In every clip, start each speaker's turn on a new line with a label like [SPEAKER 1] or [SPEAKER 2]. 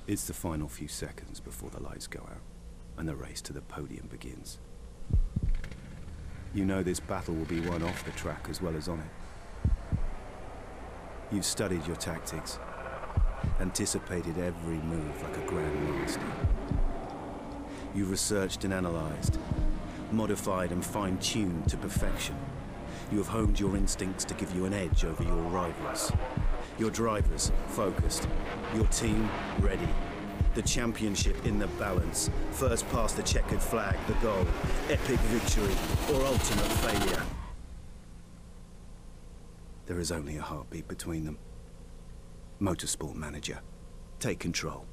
[SPEAKER 1] It's the final few seconds before the lights go out, and the race to the podium begins. You know this battle will be won off the track as well as on it. You've studied your tactics, anticipated every move like a grandmaster. You've researched and analyzed, modified and fine-tuned to perfection. You have honed your instincts to give you an edge over your rivals. Your drivers focused, your team ready. The championship in the balance. First past the checkered flag, the goal. Epic victory or ultimate failure. There is only a heartbeat between them. Motorsport Manager, take control.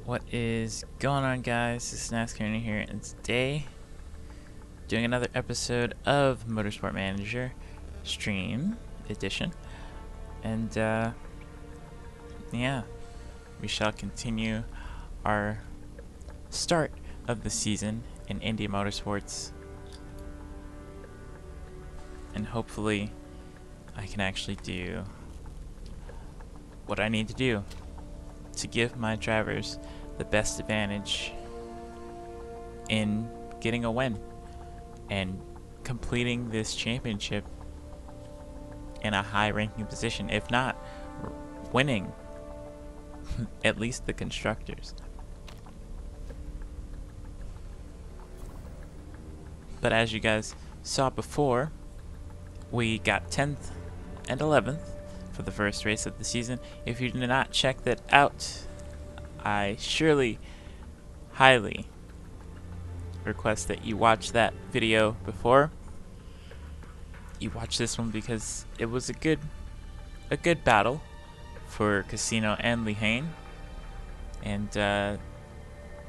[SPEAKER 2] What is going on, guys? This is NASCAR here, and today doing another episode of Motorsport Manager Stream Edition. And yeah, we shall continue our start of the season in Indy Motorsports, and hopefully I can actually do what I need to do to give my drivers the best advantage in getting a win and completing this championship in a high ranking position, if not winning at least the constructors. But as you guys saw before, we got 10th and 11th for the first race of the season. If you did not check that out, I surely highly request that you watch that video before you watch this one, because it was a good battle for Casino and Lehane, and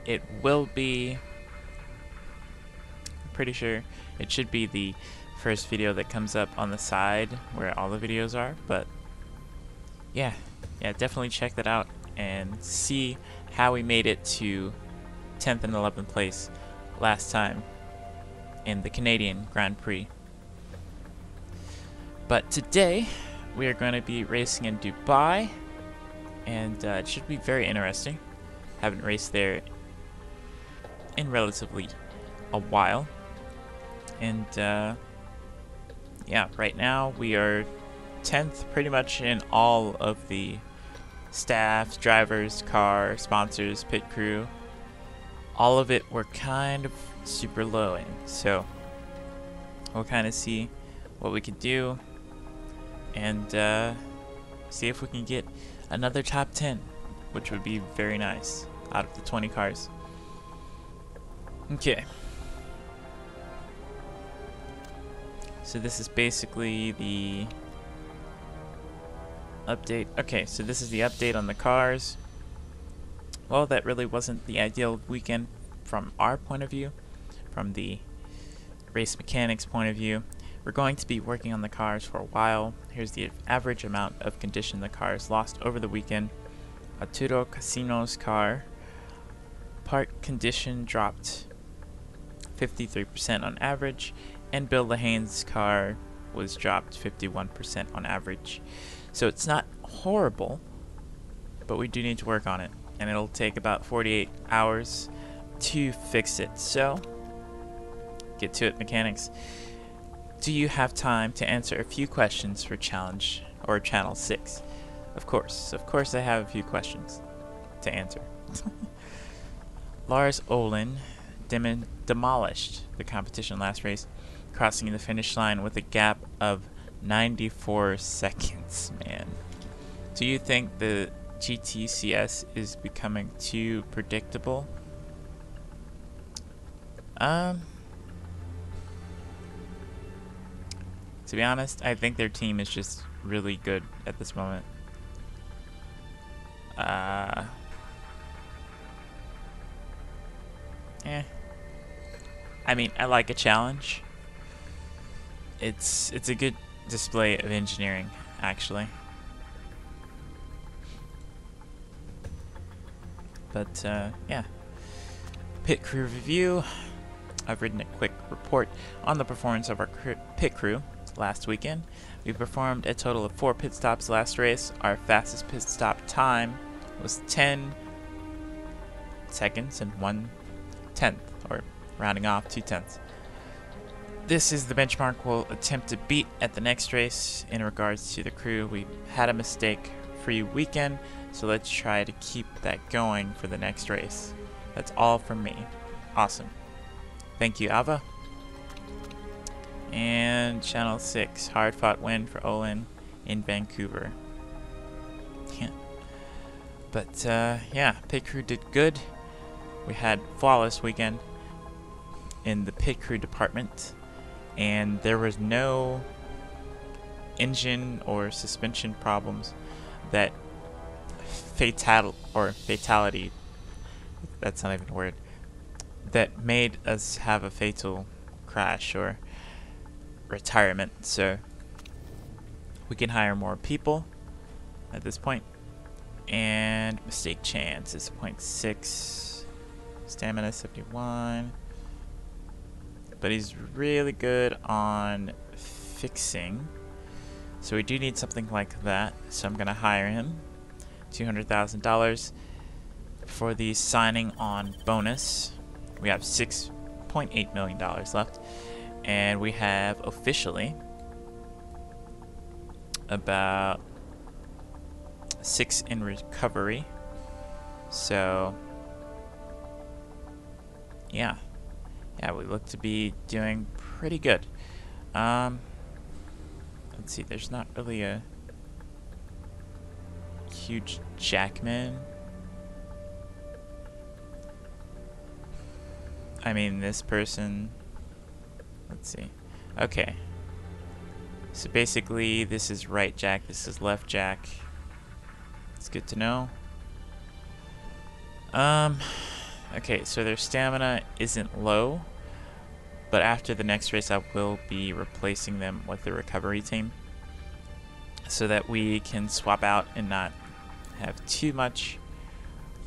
[SPEAKER 2] it will be, I'm pretty sure it should be the first video that comes up on the side where all the videos are. But yeah, definitely check that out and see how we made it to 10th and 11th place last time in the Canadian Grand Prix. But today we are going to be racing in Dubai, and it should be very interesting. Haven't raced there in relatively a while, and yeah, right now we are 10th pretty much in all of the staff, drivers, car, sponsors, pit crew. All of it we're kind of super low in, so we'll kind of see what we can do and see if we can get another top 10, which would be very nice out of the 20 cars. Okay, so this is basically the update. Okay, so this is the update on the cars. Well, that really wasn't the ideal weekend from our point of view, from the race mechanics point of view. We're going to be working on the cars for a while. Here's the average amount of condition the cars lost over the weekend. Arturo Casino's car part condition dropped 53% on average, and Bill Lehane's car was dropped 51% on average. So it's not horrible, but we do need to work on it, and it'll take about 48 hours to fix it. So get to it, mechanics. Do you have time to answer a few questions for challenge or channel 6? Of course I have a few questions to answer. Lars Olin demolished the competition last race, crossing the finish line with a gap of 94 seconds, man. Do you think the GTCS is becoming too predictable? To be honest, I think their team is just really good at this moment. I mean, I like a challenge, it's a good display of engineering, actually. But yeah, pit crew review. I've written a quick report on the performance of our pit crew last weekend. We performed a total of 4 pit stops last race. Our fastest pit stop time was 10 seconds and 1/10, or rounding off 2/10. This is the benchmark we'll attempt to beat at the next race. In regards to the crew, we had a mistake-free weekend, so let's try to keep that going for the next race. That's all from me. Awesome. Thank you, Ava. And Channel 6, hard-fought win for Olin in Vancouver. Yeah. But yeah, pit crew did good. We had flawless weekend in the pit crew department, and there was no engine or suspension problems that fatality, that's not even a word, that made us have a fatal crash or retirement. So we can hire more people at this point. And mistake chance is 0.6, stamina 71, but he's really good on fixing, so we do need something like that. So I'm gonna hire him. $200,000 for the signing on bonus. We have $6.8 million left, and we have officially about 6 in recovery. So yeah, we look to be doing pretty good. Let's see, there's not really a huge jackman. I mean, this person, let's see. Okay, so basically this is right jack, this is left jack. It's good to know. Okay, so their stamina isn't low, but after the next race I will be replacing them with the recovery team so that we can swap out and not have too much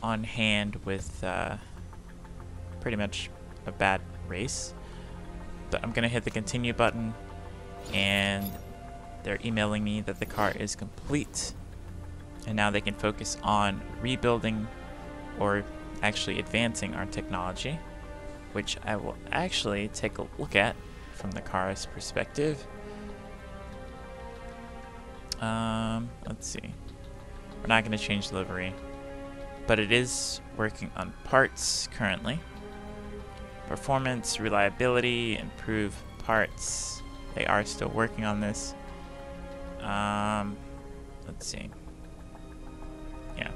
[SPEAKER 2] on hand with pretty much a bad race. But I'm gonna hit the continue button, and they're emailing me that the car is complete, and now they can focus on rebuilding or actually advancing our technology, which I will actually take a look at from the car's perspective. Let's see. We're not going to change the livery, but it is working on parts currently. Performance, reliability, improve parts. They are still working on this. Let's see. Yeah.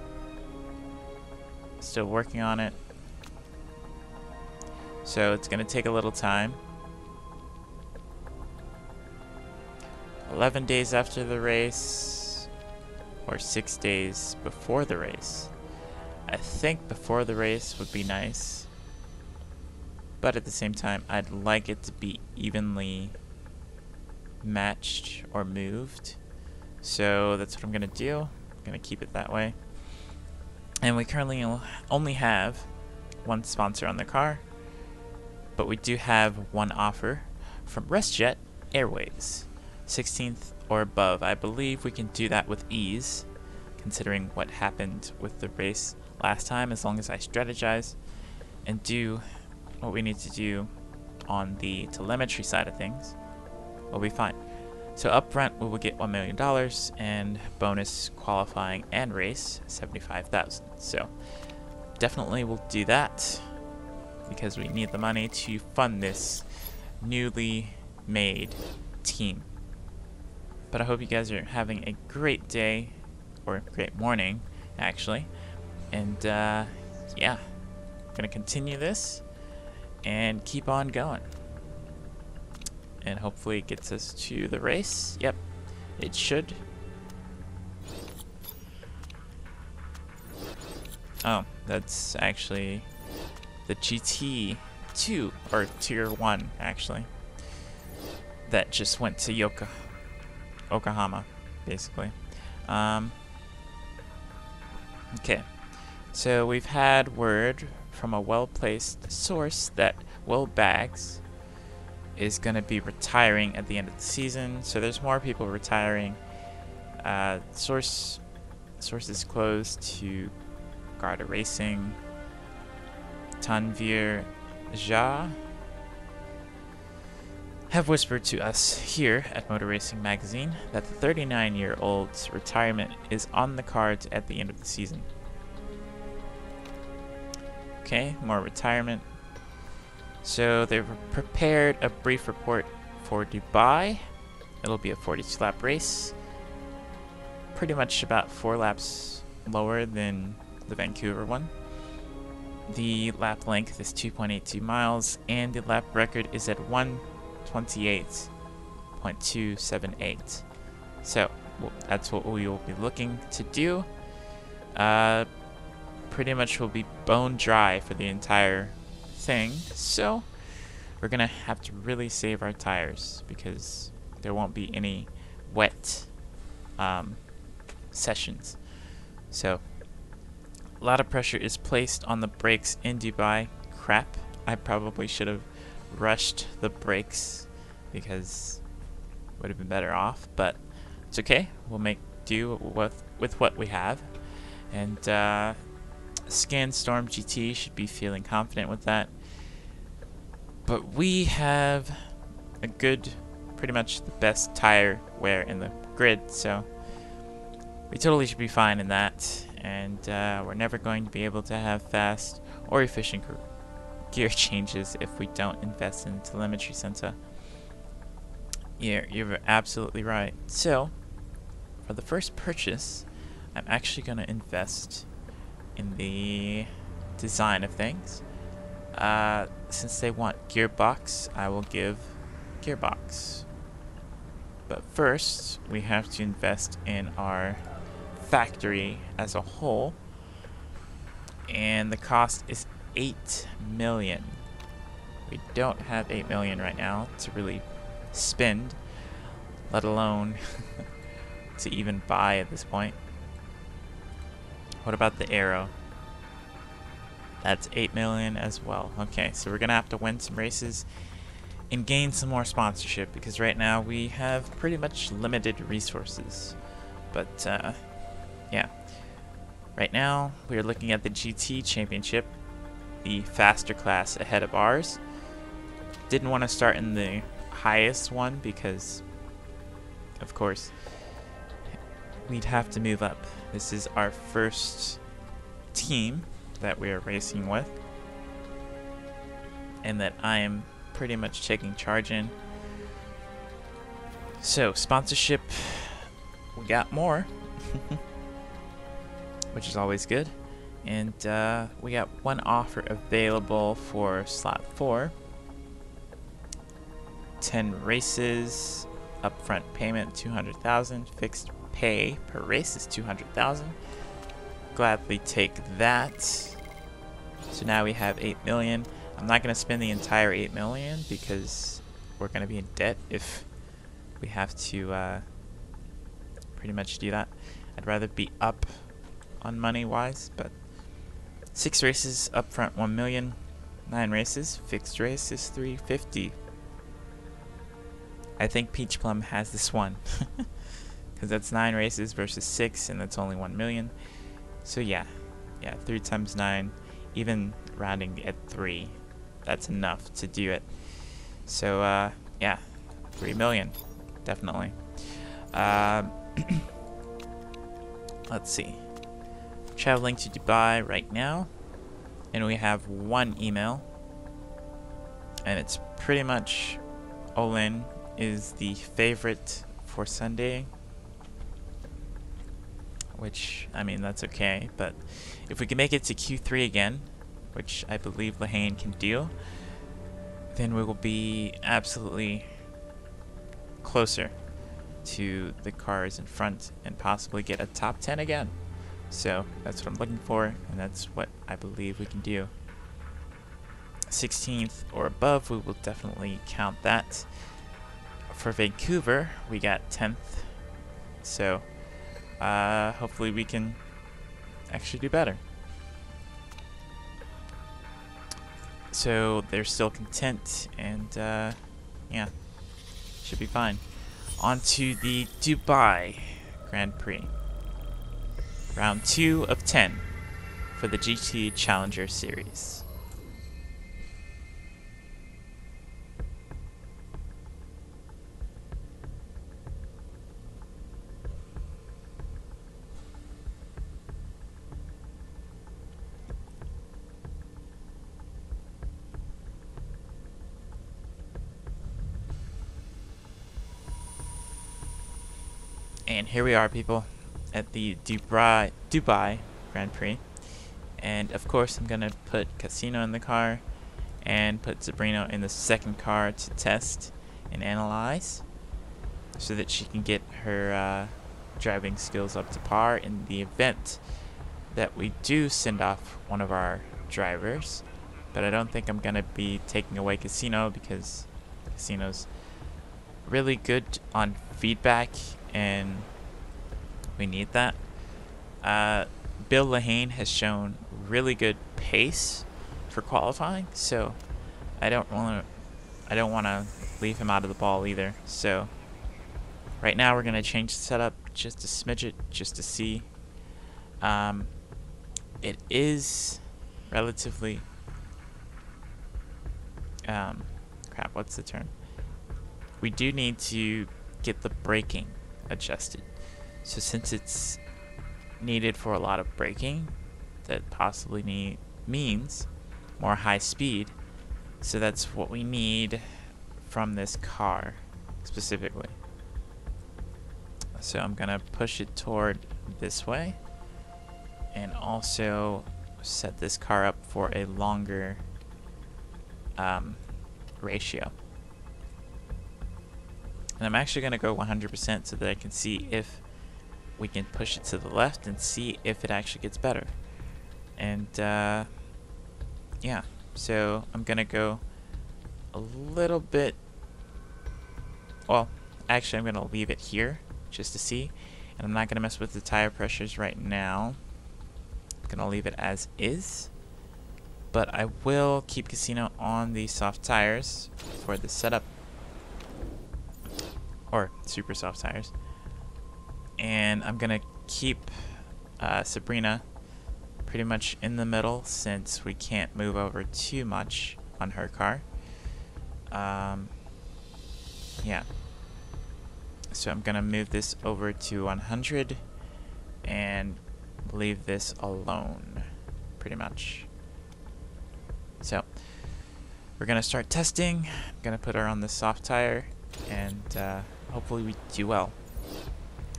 [SPEAKER 2] Still working on it. So it's going to take a little time. 11 days after the race, or 6 days before the race. I think before the race would be nice, but at the same time I'd like it to be evenly matched or moved. So that's what I'm gonna do. I'm gonna keep it that way. And we currently only have one sponsor on the car, but we do have one offer from WestJet Airways, 16th or above. I believe we can do that with ease, considering what happened with the race last time. As long as I strategize and do what we need to do on the telemetry side of things, we'll be fine. So up front we will get $1 million, and bonus qualifying and race $75,000. So definitely we'll do that because we need the money to fund this newly made team. But I hope you guys are having a great day, or great morning actually, and yeah, I'm gonna continue this and keep on going, and hopefully it gets us to the race. Yep, it should. Oh, that's actually the GT2, or Tier 1 actually. that just went to Yokohama, basically. Okay, so we've had word from a well-placed source that Will Baggs is going to be retiring at the end of the season. So there's more people retiring. Sources close to Garda Racing, Tanvir Jha, have whispered to us here at Motor Racing Magazine that the 39-year-old's retirement is on the cards at the end of the season. Okay, more retirement. So they've prepared a brief report for Dubai. It'll be a 42-lap race. Pretty much about 4 laps lower than the Vancouver one. The lap length is 2.82 miles, and the lap record is at 1:28.278. So that's what we will be looking to do. Pretty much will be bone dry for the entire thing. So we're gonna have to really save our tires because there won't be any wet sessions. So a lot of pressure is placed on the brakes in Dubai. Crap, I probably should have rushed the brakes because it would have been better off, but it's okay. We'll make do with what we have. And Scanstorm GT should be feeling confident with that. But we have a good, pretty much the best tire wear in the grid, so we totally should be fine in that. And we're never going to be able to have fast or efficient gear changes if we don't invest in the telemetry center. Yeah, you're absolutely right. So, for the first purchase, I'm actually going to invest in the design of things. Since they want gearbox, I will give gearbox. But first, we have to invest in our factory as a whole, and the cost is 8 million. We don't have 8 million right now to really spend, let alone to even buy at this point. What about the Aero? That's 8 million as well. Okay, so we're gonna have to win some races and gain some more sponsorship because right now we have pretty much limited resources. But yeah, right now we are looking at the GT Championship, the faster class ahead of ours. Didn't want to start in the highest one because, of course, we'd have to move up. This is our first team that we are racing with, and that I am pretty much taking charge in. So, sponsorship, we got more. Which is always good. And we got one offer available for slot 4. 10 races, upfront payment 200,000, fixed pay per race is 200,000. Gladly take that. So now we have 8 million. I'm not going to spend the entire 8 million because we're going to be in debt if we have to pretty much do that. I'd rather be up on money wise, but 6 races upfront 1 million, 9 races fixed race is 350. I think Peach Plum has this one because that's 9 races versus 6, and that's only 1 million. So yeah, 3 times 9, even rounding at 3, that's enough to do it. So yeah, 3 million definitely. Let's see. Traveling to Dubai right now, and we have 1 email, and it's pretty much Olin is the favorite for Sunday, which, I mean, that's okay, but if we can make it to Q3 again, which I believe Lahane can do, then we will be absolutely closer to the cars in front and possibly get a top 10 again. So that's what I'm looking for, and that's what I believe we can do. 16th or above, we will definitely count that For Vancouver, we got 10th. So hopefully we can actually do better. So they're still content, and yeah, should be fine. On to the Dubai Grand Prix. Round 2 of 10 for the GT Challenger Series. And here we are, people, at the Dubai Grand Prix. And of course, I'm gonna put Casino in the car and put Sabrina in the second car to test and analyze, so that she can get her driving skills up to par in the event that we do send off one of our drivers. But I don't think I'm gonna be taking away Casino, because Casino's really good on feedback, and we need that. Bill Lahane has shown really good pace for qualifying, so I don't want to leave him out of the ball either. So right now we're gonna change the setup just a smidget, just to see. It is relatively crap. What's the term? We do need to get the braking adjusted. So since it's needed for a lot of braking, that possibly means more high speed. So that's what we need from this car specifically. So I'm gonna push it toward this way, and also set this car up for a longer ratio. And I'm actually going to go 100% so that I can see if we can push it to the left and see if it actually gets better. And yeah, so I'm going to go a little bit, well, actually I'm going to leave it here just to see. And I'm not going to mess with the tire pressures right now. I'm going to leave it as is. But I will keep Casino on the soft tires for the setup. Or super soft tires. And I'm gonna keep Sabrina pretty much in the middle, since we can't move over too much on her car. Yeah. So I'm gonna move this over to 100 and leave this alone, pretty much. So we're gonna start testing. I'm gonna put her on the soft tire, and hopefully we do well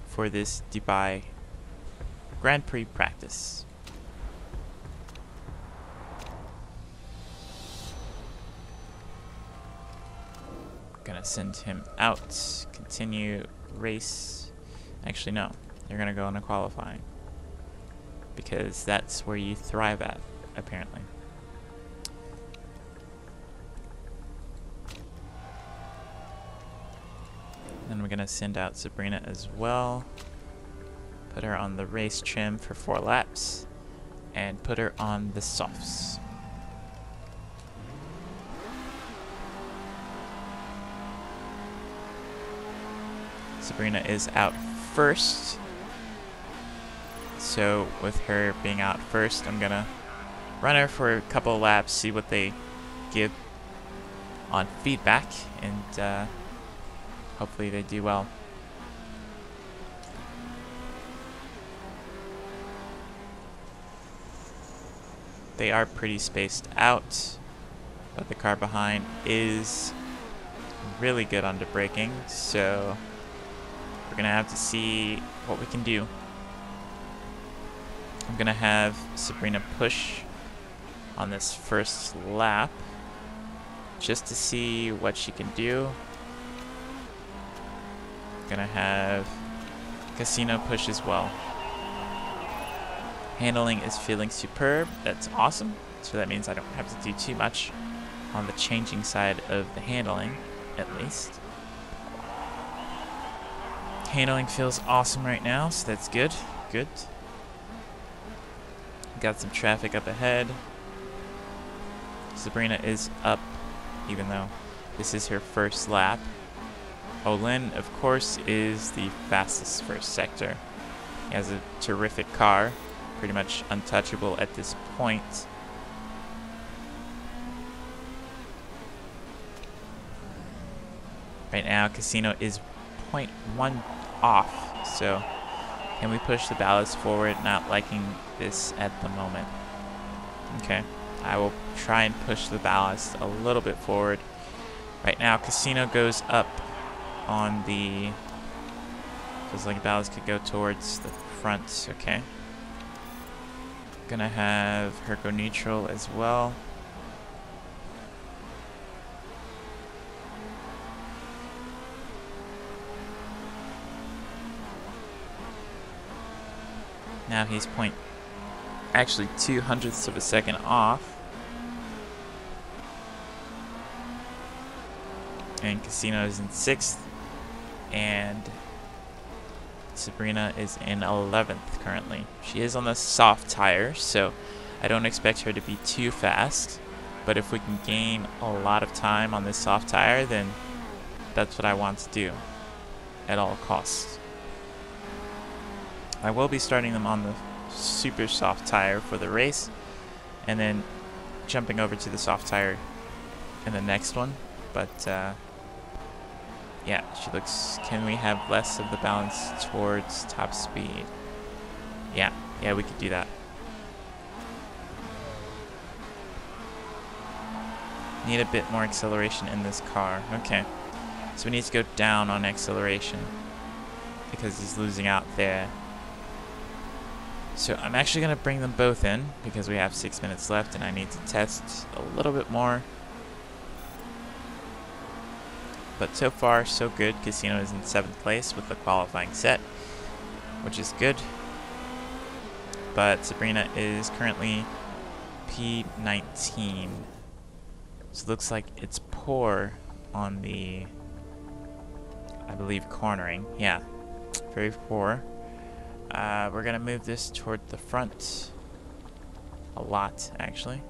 [SPEAKER 2] for this Dubai Grand Prix practice. Gonna send him out, continue race. Actually no, you're gonna go into qualifying, because that's where you thrive at, apparently. Then we're going to send out Sabrina as well. Put her on the race trim for 4 laps. And put her on the softs. Sabrina is out first. So with her being out first, I'm going to run her for a couple of laps, see what they give on feedback, and hopefully they do well. They are pretty spaced out, but the car behind is really good under braking, so we're gonna have to see what we can do. I'm gonna have Sabrina push on this first lap just to see what she can do. Gonna have Casino push as well. Handling is feeling superb. That's awesome. So that means I don't have to do too much on the changing side of the handling, at least. Handling feels awesome right now, so that's good. Good. Got some traffic up ahead. Sabrina is up, even though this is her first lap. Olin, of course, is the fastest first sector. He has a terrific car, pretty much untouchable at this point. Right now, Casino is 0.1 off, so can we push the ballast forward? Not liking this at the moment. Okay, I will try and push the ballast a little bit forward. Right now, Casino goes up on the... Feels like ballast could go towards the front. Okay. Gonna have her go neutral as well. Now he's actually 0.02 of a second off. And Casino is in 6th. And Sabrina is in 11th currently. She is on the soft tire, so I don't expect her to be too fast. But if we can gain a lot of time on this soft tire, then that's what I want to do at all costs. I will be starting them on the super soft tire for the race, and then jumping over to the soft tire in the next one. But yeah, she looks... Can we have less of the balance towards top speed? Yeah, we could do that. Need a bit more acceleration in this car. Okay, so we need to go down on acceleration because he's losing out there. So I'm actually going to bring them both in because we have 6 minutes left and I need to test a little bit more. But so far, so good. Casino is in 7th place with the qualifying set, which is good. But Sabrina is currently P19. So it looks like it's poor on the, I believe, cornering. Yeah, very poor. We're going to move this toward the front a lot, actually.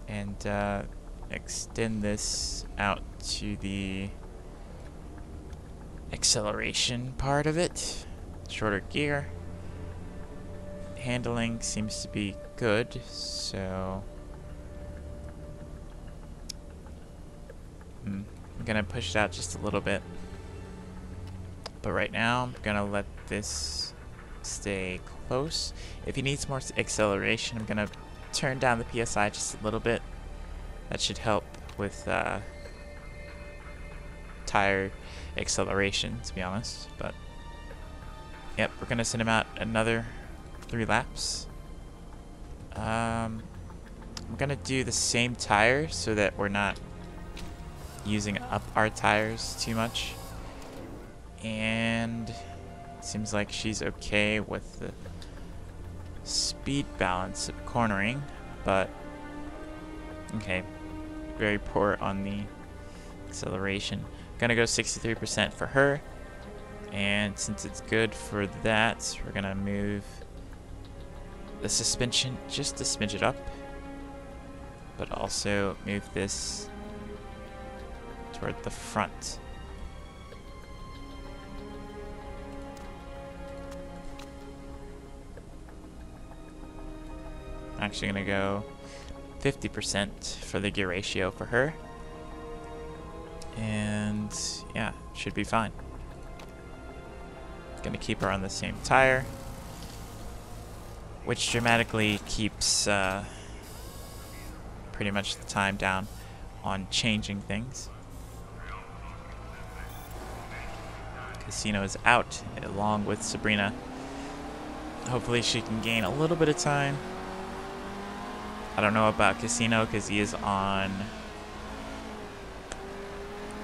[SPEAKER 2] And extend this out to the acceleration part of it. Shorter gear. Handling seems to be good, so I'm gonna push it out just a little bit. But right now, I'm gonna let this stay close. If he needs more acceleration, I'm gonna turn down the PSI just a little bit. That should help with tire acceleration, to be honest. But yep, we're gonna send him out another 3 laps. I'm gonna do the same tire so that we're not using up our tires too much. And it seems like she's okay with the speed balance of cornering, but okay, very poor on the acceleration. Gonna go 63% for her, and since it's good for that, we're gonna move the suspension just to smidge it up, but also move this toward the front. I'm actually gonna go 50% for the gear ratio for her, and yeah, should be fine. Gonna keep her on the same tire, which dramatically keeps pretty much the time down on changing things. Casino is out along with Sabrina. Hopefully she can gain a little bit of time. I don't know about Casino because he is on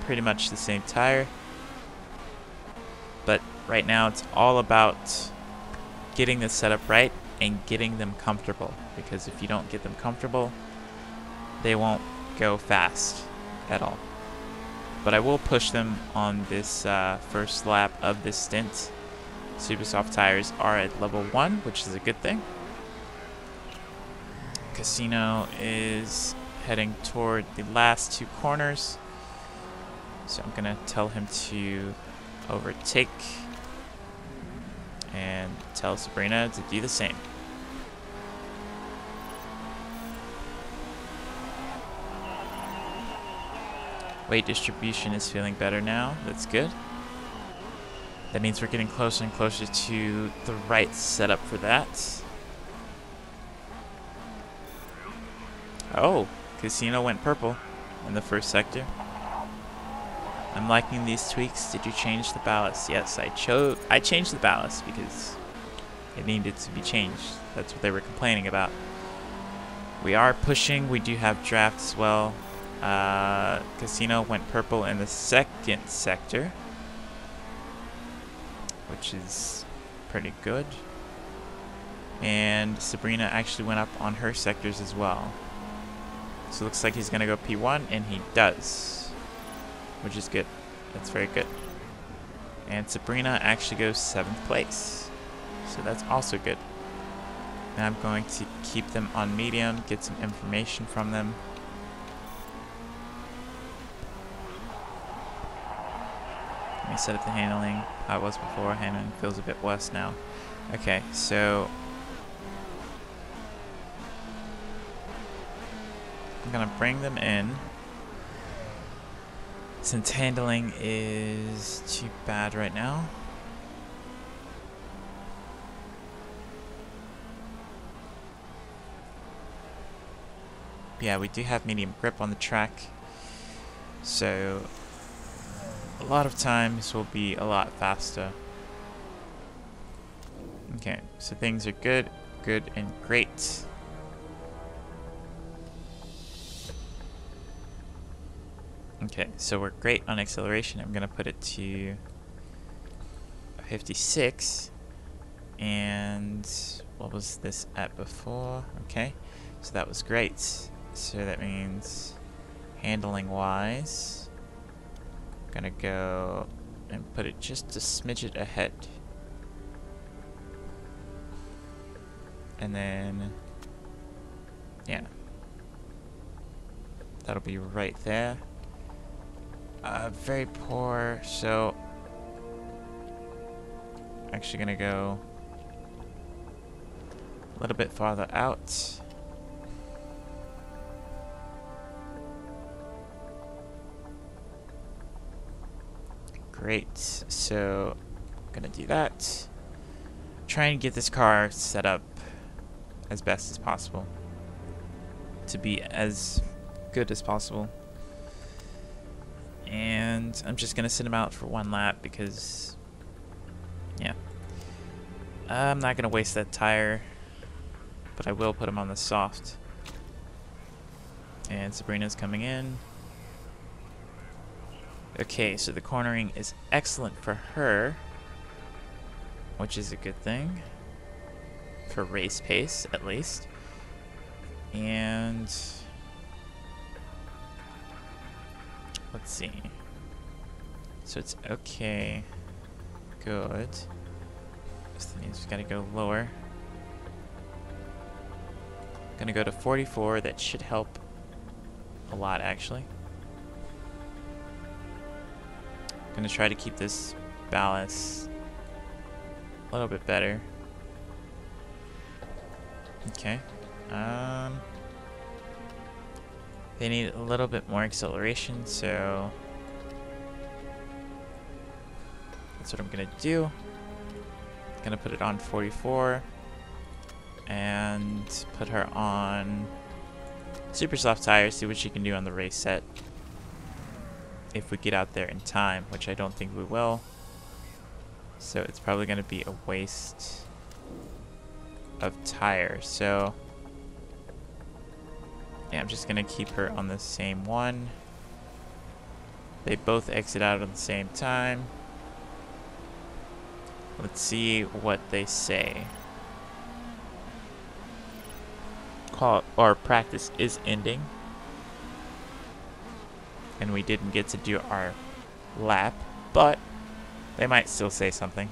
[SPEAKER 2] pretty much the same tire. But right now it's all about getting the setup right and getting them comfortable. Because if you don't get them comfortable, they won't go fast at all. but I will push them on this first lap of this stint. Super soft tires are at level 1, which is a good thing. Casino is heading toward the last 2 corners, so I'm gonna tell him to overtake and tell Sabrina to do the same. Weight distribution is feeling better now. That's good. That means we're getting closer and closer to the right setup for that. Oh, Casino went purple in the first sector. I'm liking these tweaks. Did you change the ballast? Yes, I changed the ballast because it needed to be changed. That's what they were complaining about. We are pushing. We do have draft as well. Casino went purple in the second sector, which is pretty good. And Sabrina actually went up on her sectors as well. So it looks like he's gonna go P1, and he does, which is good. That's very good. And Sabrina actually goes 7th place, so that's also good. Now I'm going to keep them on medium, get some information from them. Let me set up the handling how it was before. Handling feels a bit worse now. Okay, so I'm gonna bring them in. Since handling is too bad right now. Yeah, we do have medium grip on the track, so a lot of times will be a lot faster. Okay, so things are good, and great. Okay, so we're great on acceleration. I'm gonna put it to 56. And what was this at before? Okay, so that was great. So that means handling wise, I'm gonna go and put it just a smidget ahead. And then, yeah, that'll be right there. Very poor, so actually gonna go a little bit farther out. Great, so I'm gonna do that. Try and get this car set up as best as possible to be as good as possible. And I'm just gonna sit him out for 1 lap because, yeah, I'm not gonna waste that tire, but I will put him on the soft. And Sabrina's coming in. Okay, so the cornering is excellent for her, which is a good thing for race pace, at least. And let's see. So it's okay. Good. This means we've got to go lower. Gonna go to 44. That should help a lot, actually. Gonna try to keep this ballast a little bit better. Okay. They need a little bit more acceleration, so that's what I'm gonna do. Gonna put it on 44 and put her on super soft tires, see what she can do on the race set. If we get out there in time, which I don't think we will. So it's probably gonna be a waste of tire. So yeah, I'm just gonna keep her on the same one. They both exit out at the same time. Let's see what they say. Practice is ending. and we didn't get to do our lap, but they might still say something.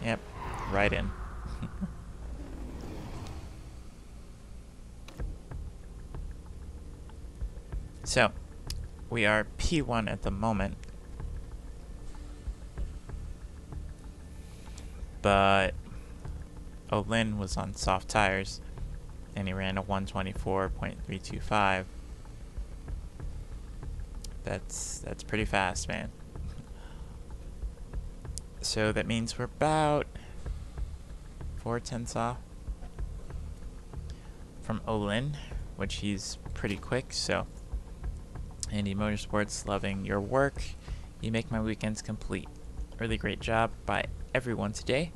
[SPEAKER 2] Yep, right in. So, we are P1 at the moment, but Olin was on soft tires, and he ran a 124.325. That's pretty fast, man. So that means we're about 4/10 off from Olin, which he's pretty quick. So, Andy Motorsports, loving your work. You make my weekends complete. Really great job by everyone today.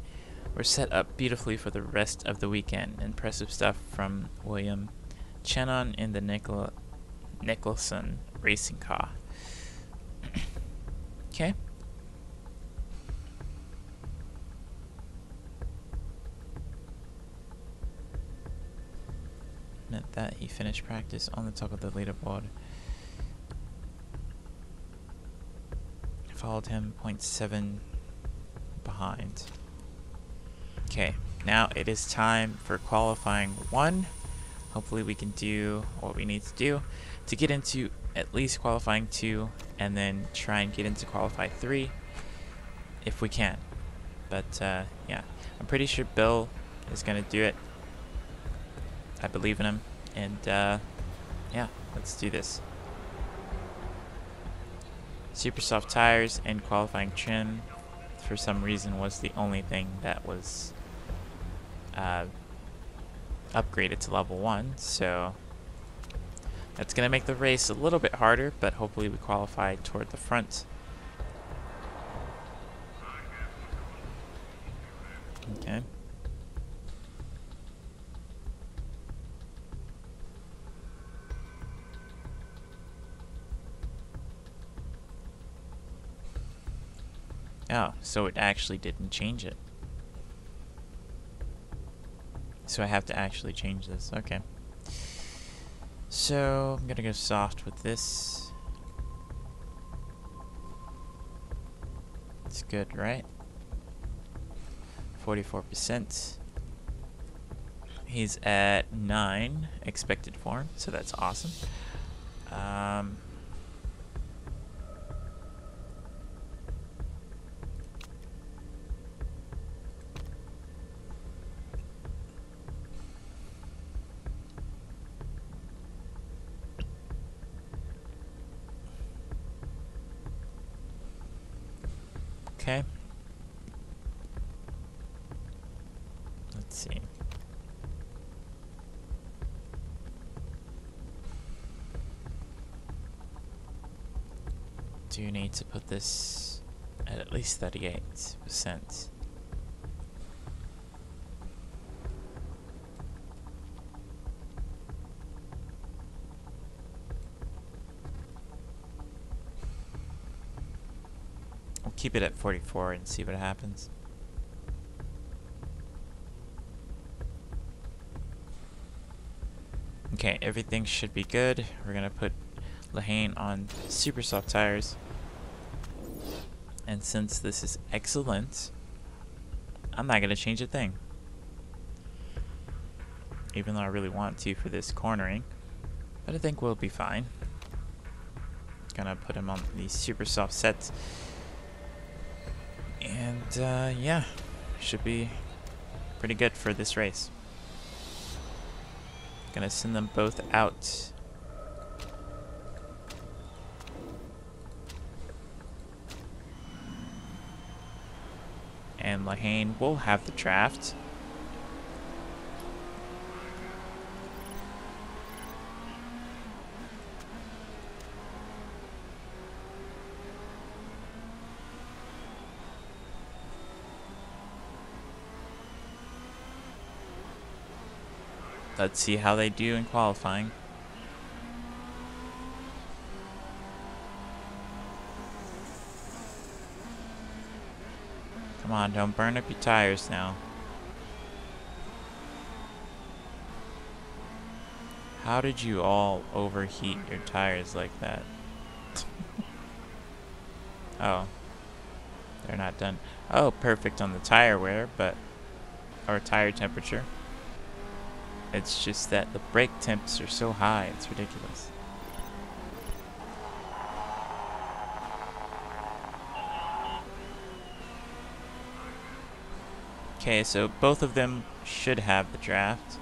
[SPEAKER 2] We're set up beautifully for the rest of the weekend. Impressive stuff from William Chenon in the Nicholson racing car. Okay. Meant that he finished practice on the top of the leaderboard. Followed him 0.7 behind. Okay, now it is time for qualifying 1. Hopefully we can do what we need to do to get into at least qualifying 2 and then try and get into qualify 3 if we can. But yeah, I'm pretty sure Bill is going to do it. I believe in him, and yeah, let's do this. Super soft tires and qualifying trim, for some reason, was the only thing that was upgraded to level 1, so that's going to make the race a little bit harder, but hopefully we qualify toward the front. Okay. Oh, so it actually didn't change it. So I have to actually change this. Okay. So I'm gonna go soft with this. It's good, right? 44%. He's at 9 expected form, so that's awesome. Okay. Let's see. Do you need to put this at least 38%? We'll keep it at 44 and see what happens. Okay, everything should be good. We're gonna put Lahane on super soft tires. And since this is excellent, I'm not gonna change a thing. Even though I really want to for this cornering. But I think we'll be fine. Gonna put him on these super soft sets. And yeah, should be pretty good for this race. Gonna send them both out. And Lahane will have the draft. Let's see how they do in qualifying. Come on, don't burn up your tires now. How did you all overheat your tires like that? Oh, they're not done. Oh, perfect on the tire wear, but or tire temperature. It's just that the brake temps are so high, it's ridiculous. Okay, so both of them should have the draft.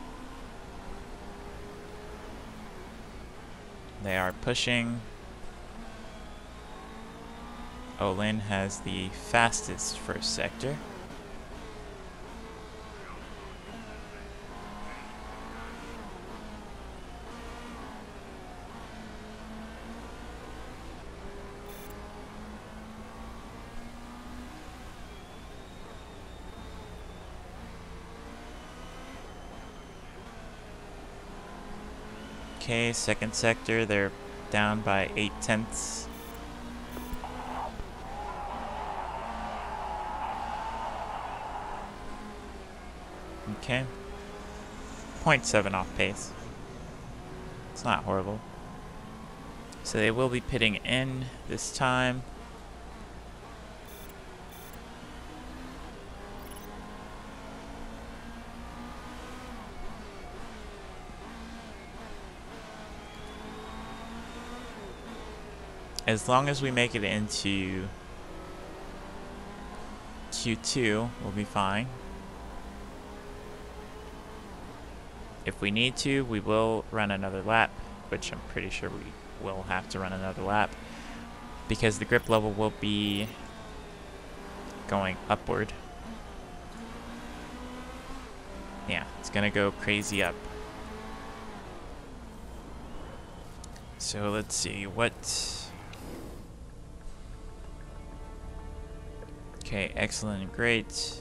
[SPEAKER 2] They are pushing. Olin has the fastest first sector. Okay, second sector, they're down by 0.8. Okay. 0.7 off pace. It's not horrible. So they will be pitting in this time. As long as we make it into Q2, we'll be fine. If we need to, we will run another lap, which I'm pretty sure we will have to run another lap, because the grip level will be going upward. Yeah, it's gonna go crazy up. So let's see, what... Okay, excellent and great.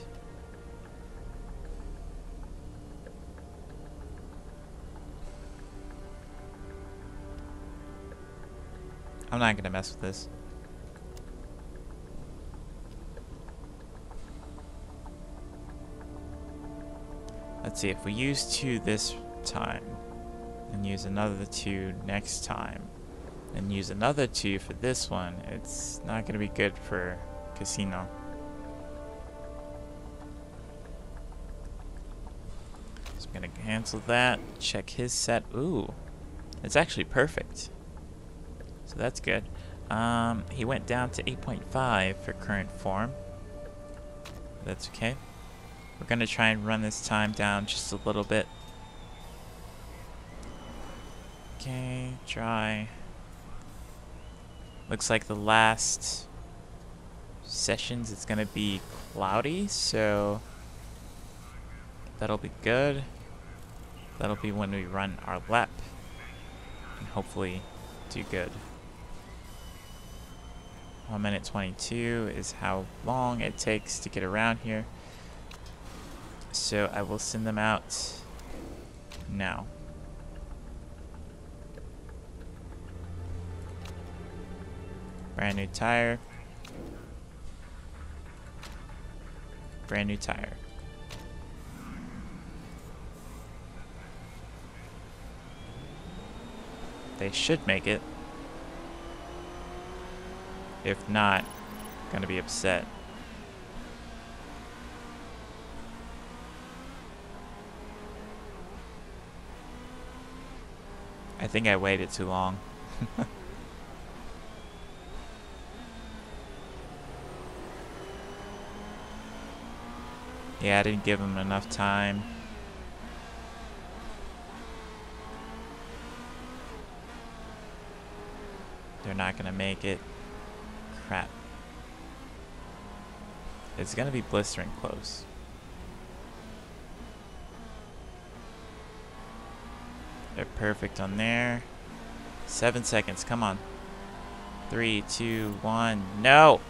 [SPEAKER 2] I'm not gonna mess with this. Let's see, if we use 2 this time, and use another 2 next time, and use another 2 for this one, it's not gonna be good for Casino. So I'm gonna cancel that, check his set. Ooh, it's actually perfect. So that's good. He went down to 8.5 for current form. That's okay. We're gonna try and run this time down just a little bit. Okay, try. Looks like the last sessions it's gonna be cloudy, so that'll be good. That'll be when we run our lap and hopefully do good. 1 minute 22 is how long it takes to get around here. So I will send them out now. Brand new tire. Brand new tire. They should make it. If not, gonna be upset. I think I waited too long. Yeah, I didn't give them enough time. They're not gonna make it. Crap. It's gonna be blistering close. They're perfect on there. 7 seconds, come on. 3, 2, 1, no!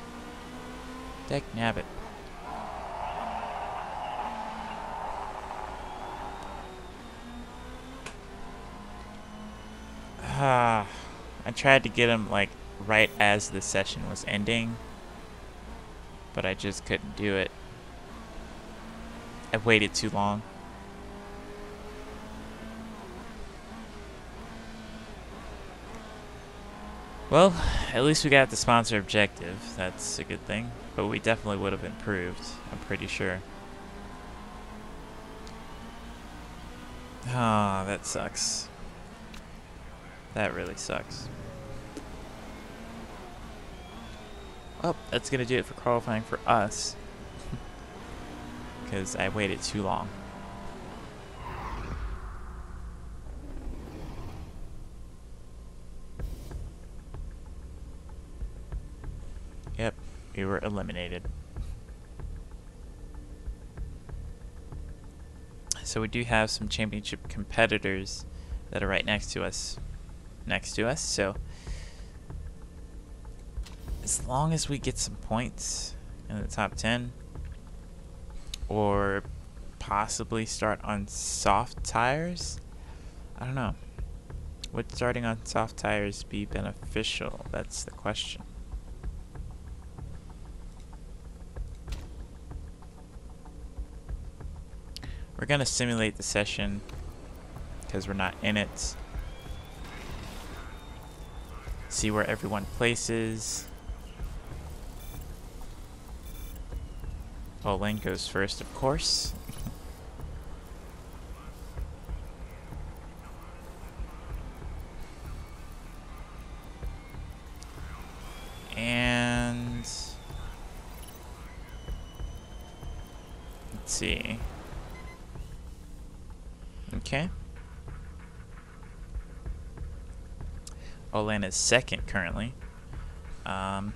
[SPEAKER 2] Deck nabbit. I tried to get him like right as the session was ending, but I just couldn't do it. I waited too long. Well, at least we got the sponsor objective. That's a good thing. But we definitely would have improved, I'm pretty sure. Ah, that sucks. That really sucks. Well, that's gonna do it for qualifying for us. Because I waited too long. Yep, we were eliminated. So we do have some championship competitors that are right next to us. So as long as we get some points in the top 10, or possibly start on soft tires, I don't know. Would starting on soft tires be beneficial? That's the question. We're gonna simulate the session because we're not in it. See where everyone places. Well, Lane goes first, of course. And let's see. Okay. Olan is second currently. But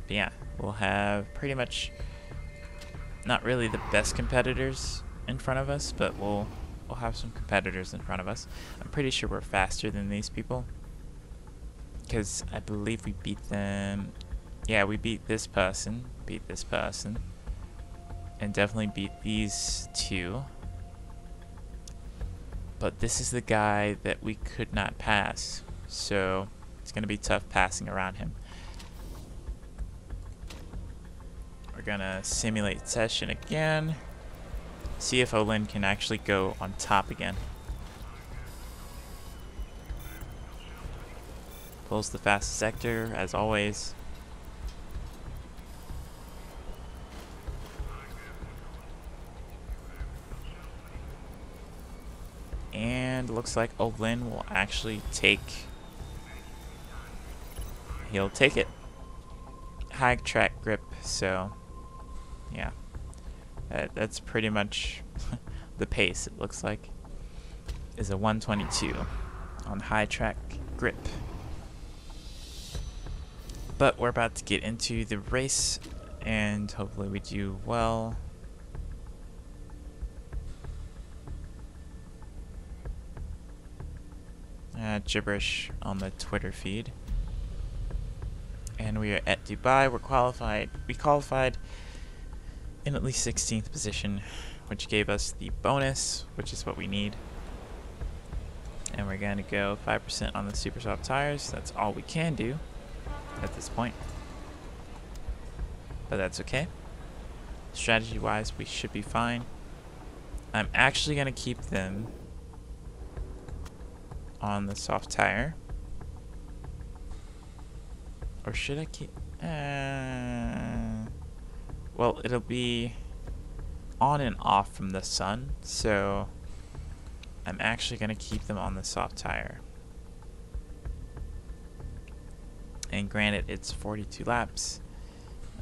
[SPEAKER 2] yeah, we'll have pretty much not really the best competitors in front of us, but we'll have some competitors in front of us. I'm pretty sure we're faster than these people, because I believe we beat them. Yeah, we beat this person, and definitely beat these two. But this is the guy that we could not pass, so it's going to be tough passing around him. We're going to simulate session again, see if Olin can actually go on top again. Pulls the fastest sector, as always. And looks like Olin will actually he'll take it. High track grip, so yeah. That's pretty much the pace, it looks like, is a 122 on high track grip. But we're about to get into the race, and hopefully we do well. Gibberish on the Twitter feed. And we are at Dubai. We're qualified. We qualified in at least 16th position, which gave us the bonus, which is what we need. And we're going to go 5% on the super soft tires. That's all we can do at this point, but that's okay. Strategy wise, we should be fine. I'm actually going to keep them on the soft tire, or should I keep well, it'll be on and off from the sun, so I'm actually going to keep them on the soft tire. And granted, it's 42 laps.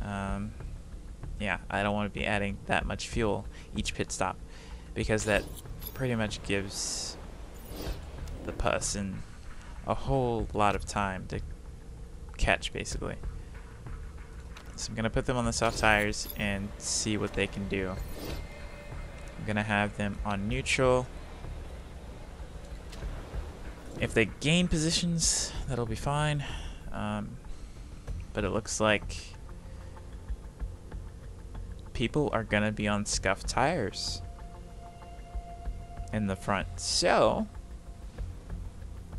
[SPEAKER 2] Yeah, I don't want to be adding that much fuel each pit stop, because that pretty much gives the person a whole lot of time to catch, basically. So I'm going to put them on the soft tires and see what they can do. I'm going to have them on neutral. If they gain positions, that'll be fine. But it looks like people are gonna be on scuffed tires in the front, so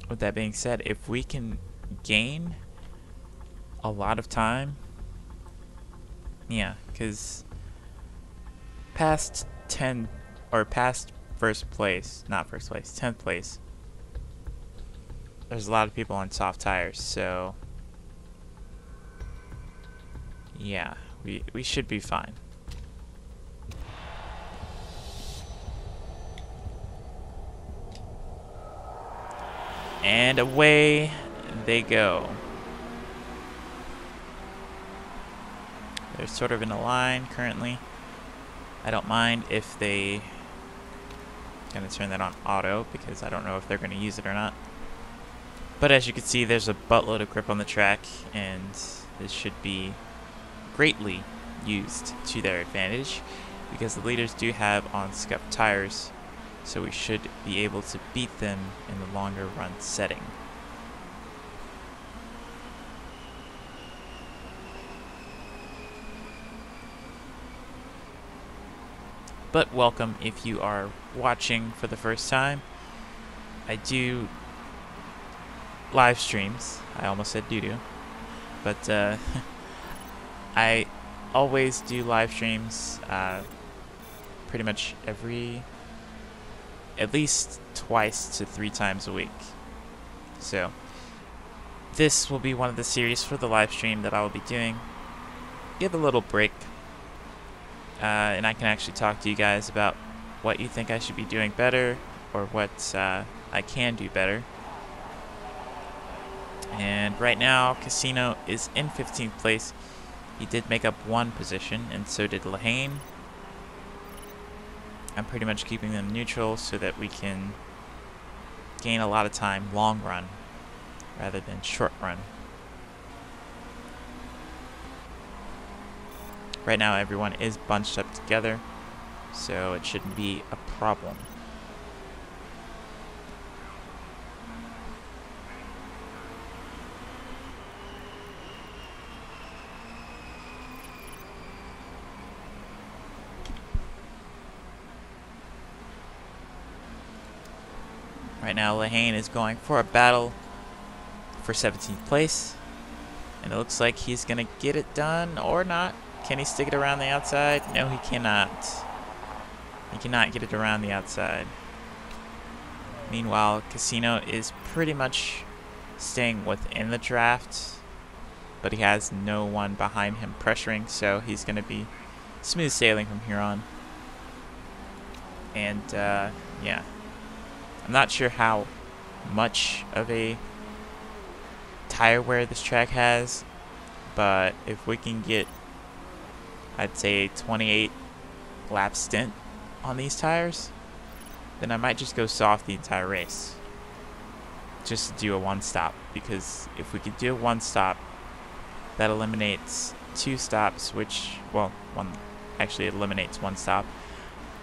[SPEAKER 2] with that being said, if we can gain a lot of time, yeah, because past 10 or past first place, not first place, 10th place, there's a lot of people on soft tires, so yeah, we should be fine. And away they go. They're sort of in a line currently. I don't mind if they gonna turn that on auto because I don't know if they're gonna use it or not. But as you can see, there's a buttload of grip on the track, and this should be greatly used to their advantage because the leaders do have on scuffed tires, so we should be able to beat them in the longer run setting. But welcome if you are watching for the first time. I do live streams. I almost said doo-doo. But I always do live streams pretty much at least twice to 3 times a week. So this will be one of the series for the live stream that I will be doing. Give a little break. And I can actually talk to you guys about what you think I should be doing better or what I can do better. And right now, Casino is in 15th place. He did make up 1 position, and so did Lahane. I'm pretty much keeping them neutral so that we can gain a lot of time long run rather than short run. Right now everyone is bunched up together, so it shouldn't be a problem. Right now Lahane is going for a battle for 17th place, and it looks like he's gonna get it done or not. Can he stick it around the outside? No, he cannot. He cannot get it around the outside. Meanwhile, Casino is pretty much staying within the draft, but he has no one behind him pressuring, so he's going to be smooth sailing from here on. And, yeah. I'm not sure how much of a tire wear this track has, but if we can get, I'd say, a 28 lap stint on these tires, then I might just go soft the entire race. Just to do a 1-stop, because if we could do a 1-stop, that eliminates 2 stops, which, well, actually eliminates 1 stop,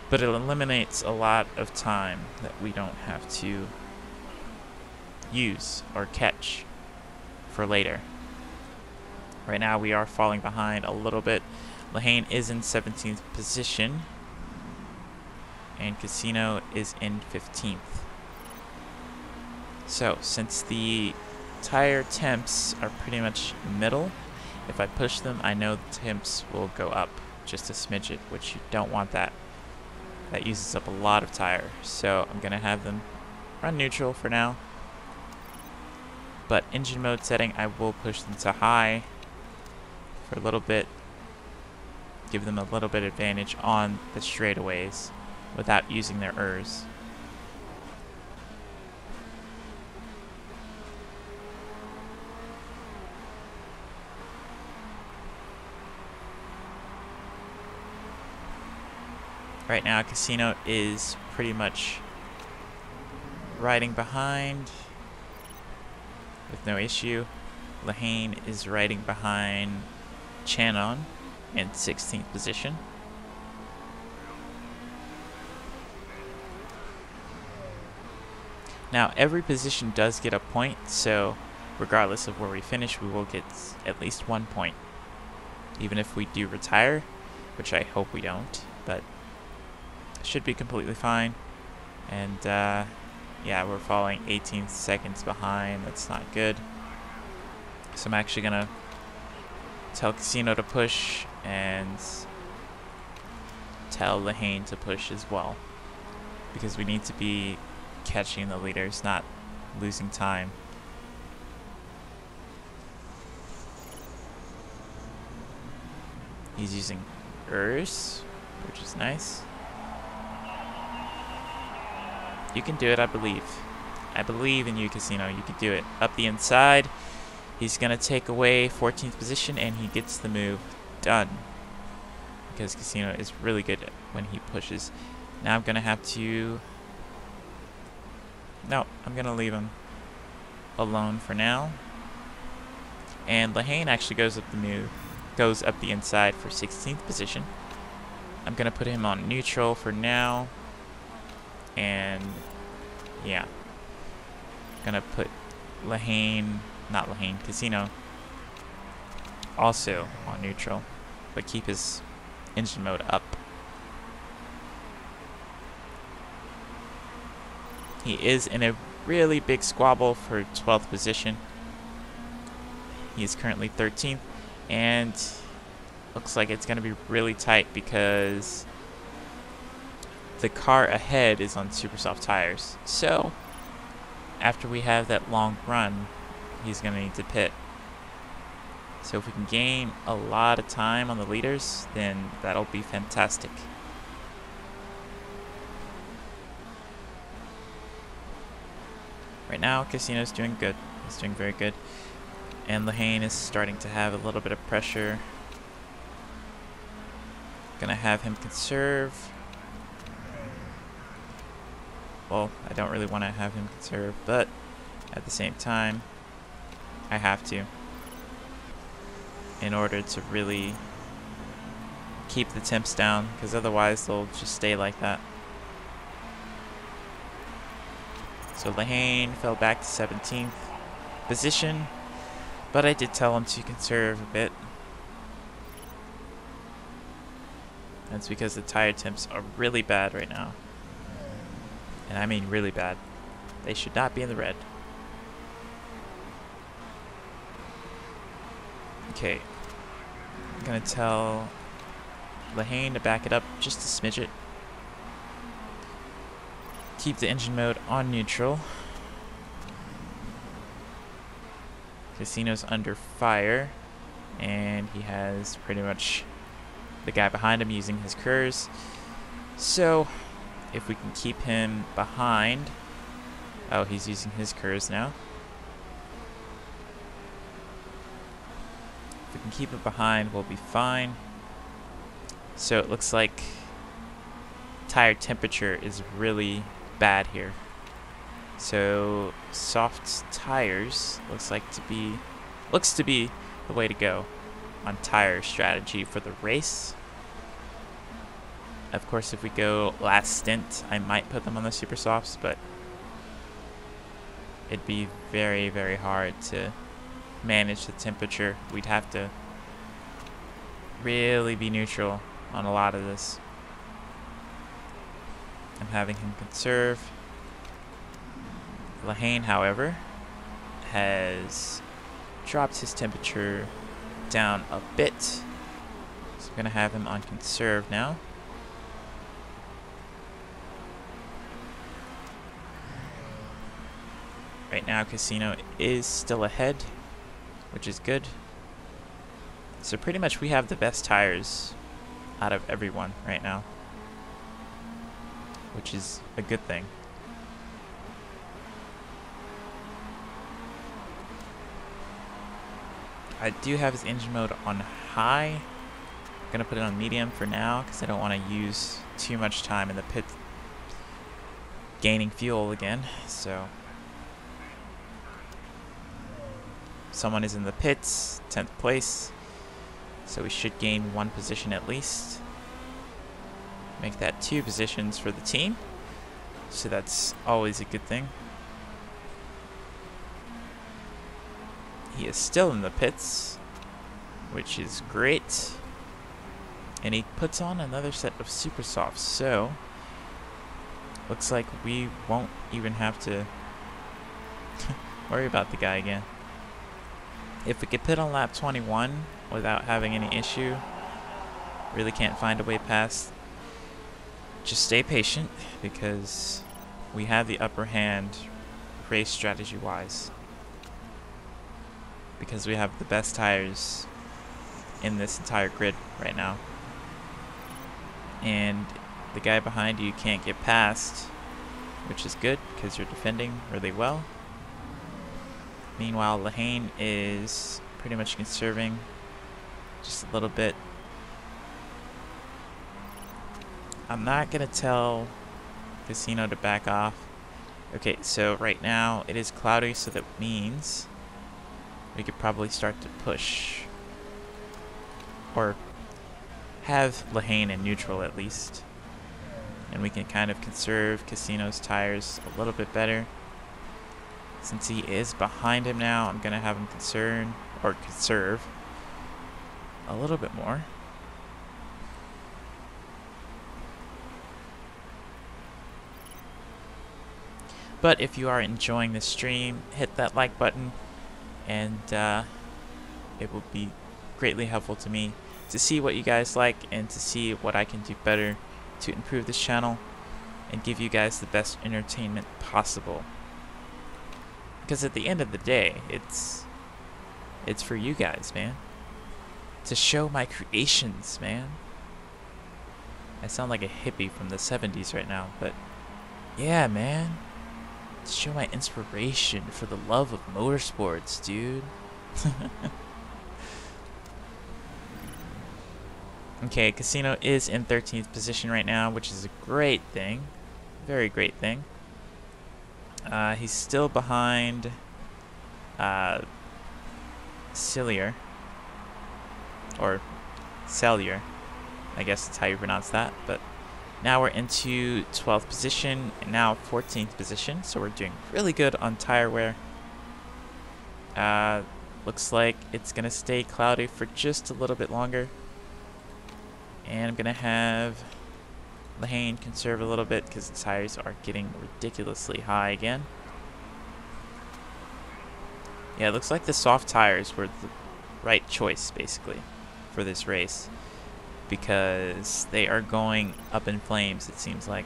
[SPEAKER 2] but it eliminates a lot of time that we don't have to use or catch for later. Right now we are falling behind a little bit. Lahane is in 17th position, and Casino is in 15th. So, since the tire temps are pretty much middle, if I push them, I know the temps will go up just a smidget, which you don't want that. That uses up a lot of tire, so I'm going to have them run neutral for now. But engine mode setting, I will push them to high for a little bit, give them a little bit advantage on the straightaways without using their ERS. Right now, Casino is pretty much riding behind with no issue. Lahane is riding behind Channon in 16th position. Now, every position does get a point, so regardless of where we finish, we will get at least 1 point. Even if we do retire, which I hope we don't, but should be completely fine. And Yeah, we're falling 18 seconds behind. That's not good. So I'm actually gonna tell Casino to push and tell Lehane to push as well, because we need to be catching the leaders, not losing time. He's using Urs, which is nice. You can do it, I believe. I believe in you, Casino. You can do it. Up the inside. He's going to take away 14th position, and he gets the move done. Because Casino is really good when he pushes. Now I'm going to have to... No, I'm going to leave him alone for now. And Lehane actually goes up the inside for 16th position. I'm going to put him on neutral for now. And yeah, gonna put Casino also on neutral, but keep his engine mode up. He is in a really big squabble for 12th position. He is currently 13th, and looks like it's gonna be really tight because the car ahead is on super soft tires. So after we have that long run, he's going to need to pit. So if we can gain a lot of time on the leaders, then that'll be fantastic. Right now, Casino's doing good. He's doing very good. And Lehane is starting to have a little bit of pressure. Gonna have him conserve. Well, I don't really want to have him conserve, but at the same time, I have to, in order to really keep the temps down, because otherwise they'll just stay like that. So Lehane fell back to 17th position, but I did tell him to conserve a bit. That's because the tire temps are really bad right now. And I mean really bad. They should not be in the red. Okay. I'm gonna tell Lehane to back it up just a smidget. Keep the engine mode on neutral. Casino's under fire, and he has pretty much the guy behind him using his KERS. So if we can keep him behind... Oh, he's using his KERS now. If we can keep it behind, we'll be fine. So it looks like tire temperature is really bad here. So soft tires looks to be the way to go on tire strategy for the race. Of course, if we go last stint, I might put them on the super softs, but it'd be very, very hard to manage the temperature. We'd have to really be neutral on a lot of this. I'm having him conserve. Lehane, however, has dropped his temperature down a bit. So I'm going to have him on conserve now. Right now, Casino is still ahead, which is good. So pretty much we have the best tires out of everyone right now, which is a good thing. I do have his engine mode on high. I'm gonna put it on medium for now because I don't want to use too much time in the pit gaining fuel again. So someone is in the pits, 10th place, so we should gain 1 position at least. Make that 2 positions for the team, so that's always a good thing. He is still in the pits, which is great, and he puts on another set of super softs, so looks like we won't even have to worry about the guy again. If we could pit on lap 21 without having any issue, really can't find a way past, just stay patient because we have the upper hand race strategy wise, because we have the best tires in this entire grid right now, and the guy behind you can't get past, which is good because you're defending really well. Meanwhile, Lehane is pretty much conserving just a little bit. I'm not gonna tell Casino to back off. Okay, so right now it is cloudy, so that means we could probably start to push, or have Lehane in neutral at least, and we can kind of conserve Casino's tires a little bit better. Since he is behind him now, I'm gonna have him conserve a little bit more. But if you are enjoying this stream, hit that like button, and it will be greatly helpful to me to see what you guys like and to see what I can do better to improve this channel and give you guys the best entertainment possible. Because at the end of the day, it's for you guys, man. To show my creations, man. I sound like a hippie from the 70s right now, but yeah, man. To show my inspiration for the love of motorsports, dude. Okay, Casino is in 13th position right now, which is a great thing. Very great thing. He's still behind Cellier, or Cellier, I guess that's how you pronounce that. But now we're into 12th position, and now 14th position, so we're doing really good on tire wear. Looks like it's gonna stay cloudy for just a little bit longer, and I'm gonna have Lehane conserve a little bit because the tires are getting ridiculously high again. Yeah, it looks like the soft tires were the right choice basically for this race, because they are going up in flames. It seems like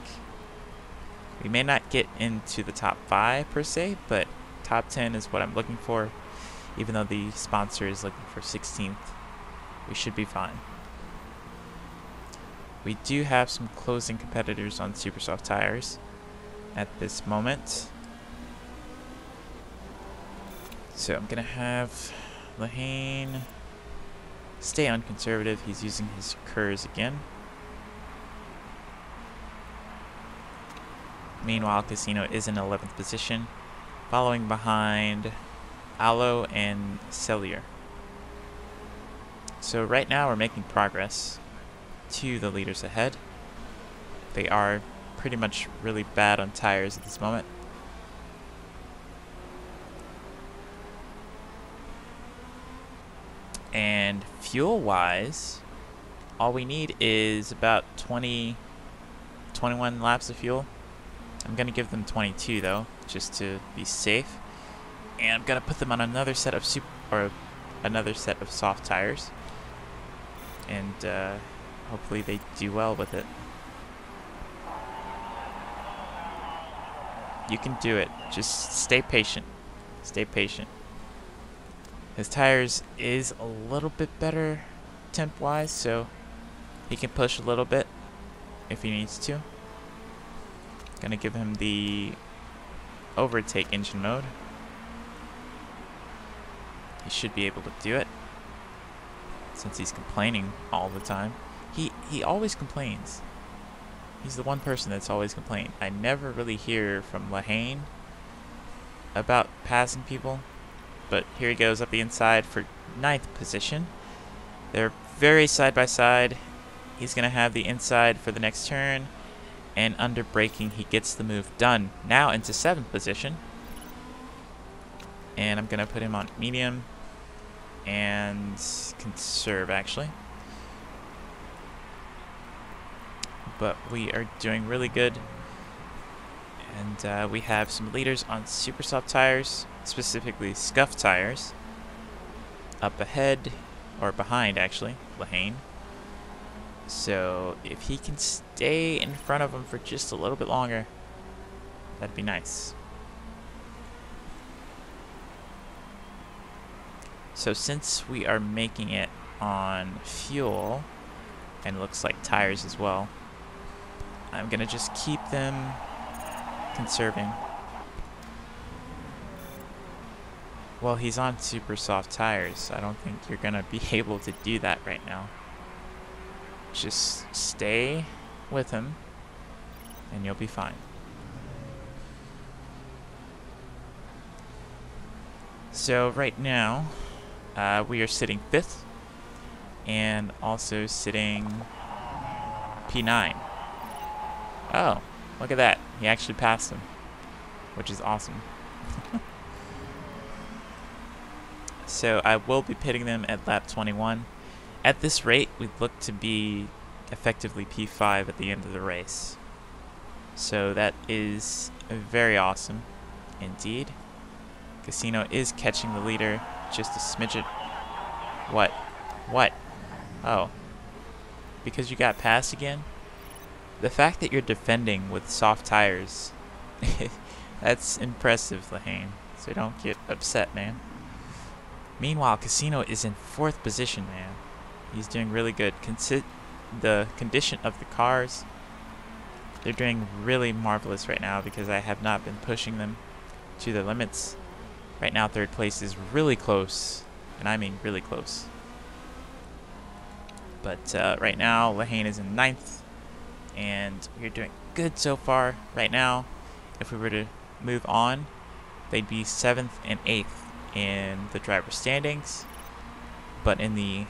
[SPEAKER 2] we may not get into the top 5 per se, but top 10 is what I'm looking for. Even though the sponsor is looking for 16th, we should be fine. We do have some closing competitors on super soft tires at this moment. So I'm gonna have Lehane stay on conservative. He's using his Kurs again. Meanwhile, Casino is in 11th position, following behind Aloe and Cellier. So right now we're making progress to the leaders ahead. They are pretty much really bad on tires at this moment. And fuel wise, all we need is about 21 laps of fuel. I'm gonna give them 22 though, just to be safe. And I'm gonna put them on another set of soft tires, and hopefully they do well with it. You can do it. Just stay patient. Stay patient. His tires is a little bit better temp wise, so he can push a little bit if he needs to. Gonna give him the overtake engine mode. He should be able to do it, since he's complaining all the time. He always complains. He's the one person that's always complaining. I never really hear from Lehane about passing people, but here he goes up the inside for 9th position. They're very side by side. He's gonna have the inside for the next turn, and under braking he gets the move done. Now into 7th position, and I'm gonna put him on medium and conserve actually. But we are doing really good And we have some leaders on super soft tires, specifically scuff tires. Up ahead, or behind actually, Lehane. So if he can stay in front of him for just a little bit longer, that'd be nice. So since we are making it on fuel, and looks like tires as well, I'm gonna just keep them conserving. Well, he's on super soft tires. I don't think you're gonna be able to do that right now. Just stay with him and you'll be fine. So right now we are sitting 5th and also sitting P9. Oh, look at that. He actually passed him, which is awesome. So I will be pitting them at lap 21. At this rate, we'd look to be effectively P5 at the end of the race. So that is very awesome indeed. Casino is catching the leader just a smidget. What? What? Oh. Because you got passed again? The fact that you're defending with soft tires, that's impressive, Lehane. So don't get upset, man. Meanwhile, Casino is in 4th position, man. He's doing really good. The condition of the cars, they're doing really marvelous right now because I have not been pushing them to their limits. Right now, 3rd place is really close, and I mean really close. But right now, Lehane is in 9th, and we're doing good so far. Right now, if we were to move on, they'd be 7th and 8th in the driver standings, but in the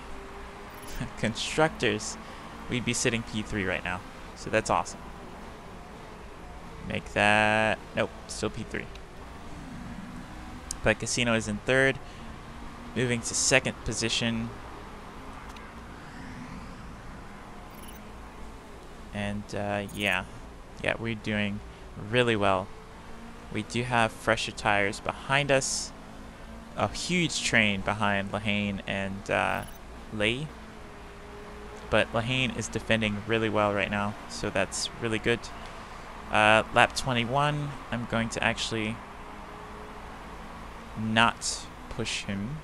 [SPEAKER 2] constructors, we'd be sitting P3 right now. So that's awesome. Make that... Nope, still P3. But Casino is in 3rd, moving to 2nd position. And yeah, we're doing really well. We do have fresher tires behind us. A huge train behind Lehane and Lee. But Lehane is defending really well right now, so that's really good. Lap 21, I'm going to actually not push him.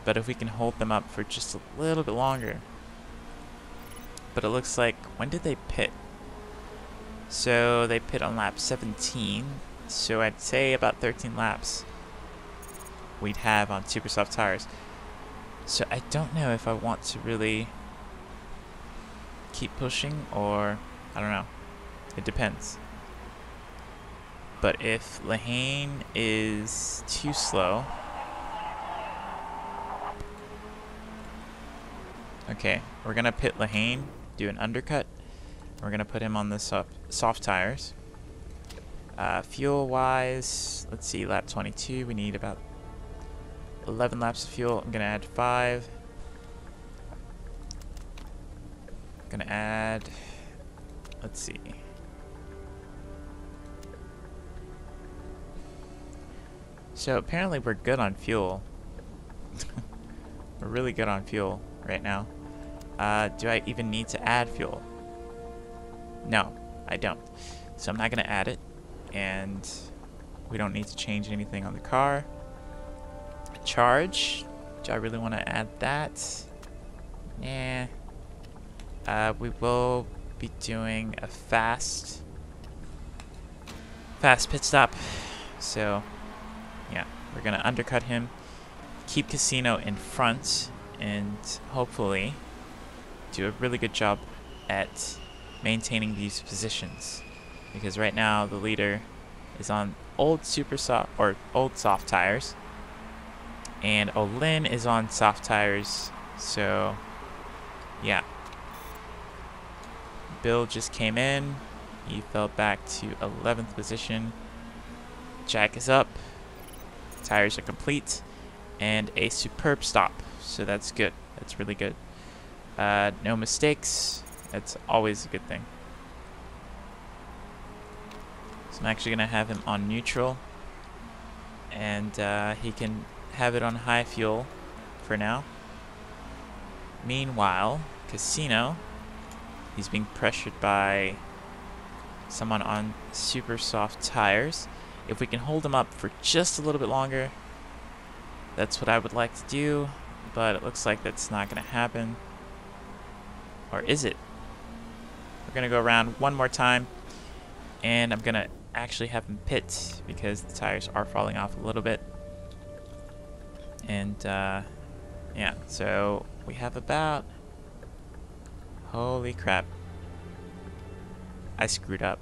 [SPEAKER 2] But if we can hold them up for just a little bit longer. But it looks like, when did they pit? So they pit on lap 17. So I'd say about 13 laps we'd have on super soft tires. So I don't know if I want to really keep pushing or I don't know. It depends. But if Lehane is too slow, okay, we're gonna pit Lehane, do an undercut. We're gonna put him on the soft tires. Fuel wise, let's see, lap 22, we need about 11 laps of fuel. I'm gonna add 5. Gonna add, let's see, so apparently we're good on fuel. We're really good on fuel right now. Do I even need to add fuel? No, I don't. So I'm not gonna add it, and we don't need to change anything on the car. Charge, do I really want to add that? Nah. We will be doing a fast pit stop. So yeah, we're gonna undercut him, keep Casino in front, and hopefully do a really good job at maintaining these positions, because right now the leader is on old soft tires, and Olin is on soft tires. So yeah, Bill just came in, he fell back to 11th position. Jack is up, tires are complete, and a superb stop, so that's good. That's really good. No mistakes, that's always a good thing. So I'm actually gonna have him on neutral, and he can have it on high fuel for now. Meanwhile, Casino, he's being pressured by someone on super soft tires. If we can hold him up for just a little bit longer, that's what I would like to do, but it looks like that's not going to happen. Or is it? We're going to go around one more time, and I'm going to actually have him pit because the tires are falling off a little bit. And yeah, so we have about... Holy crap. I screwed up.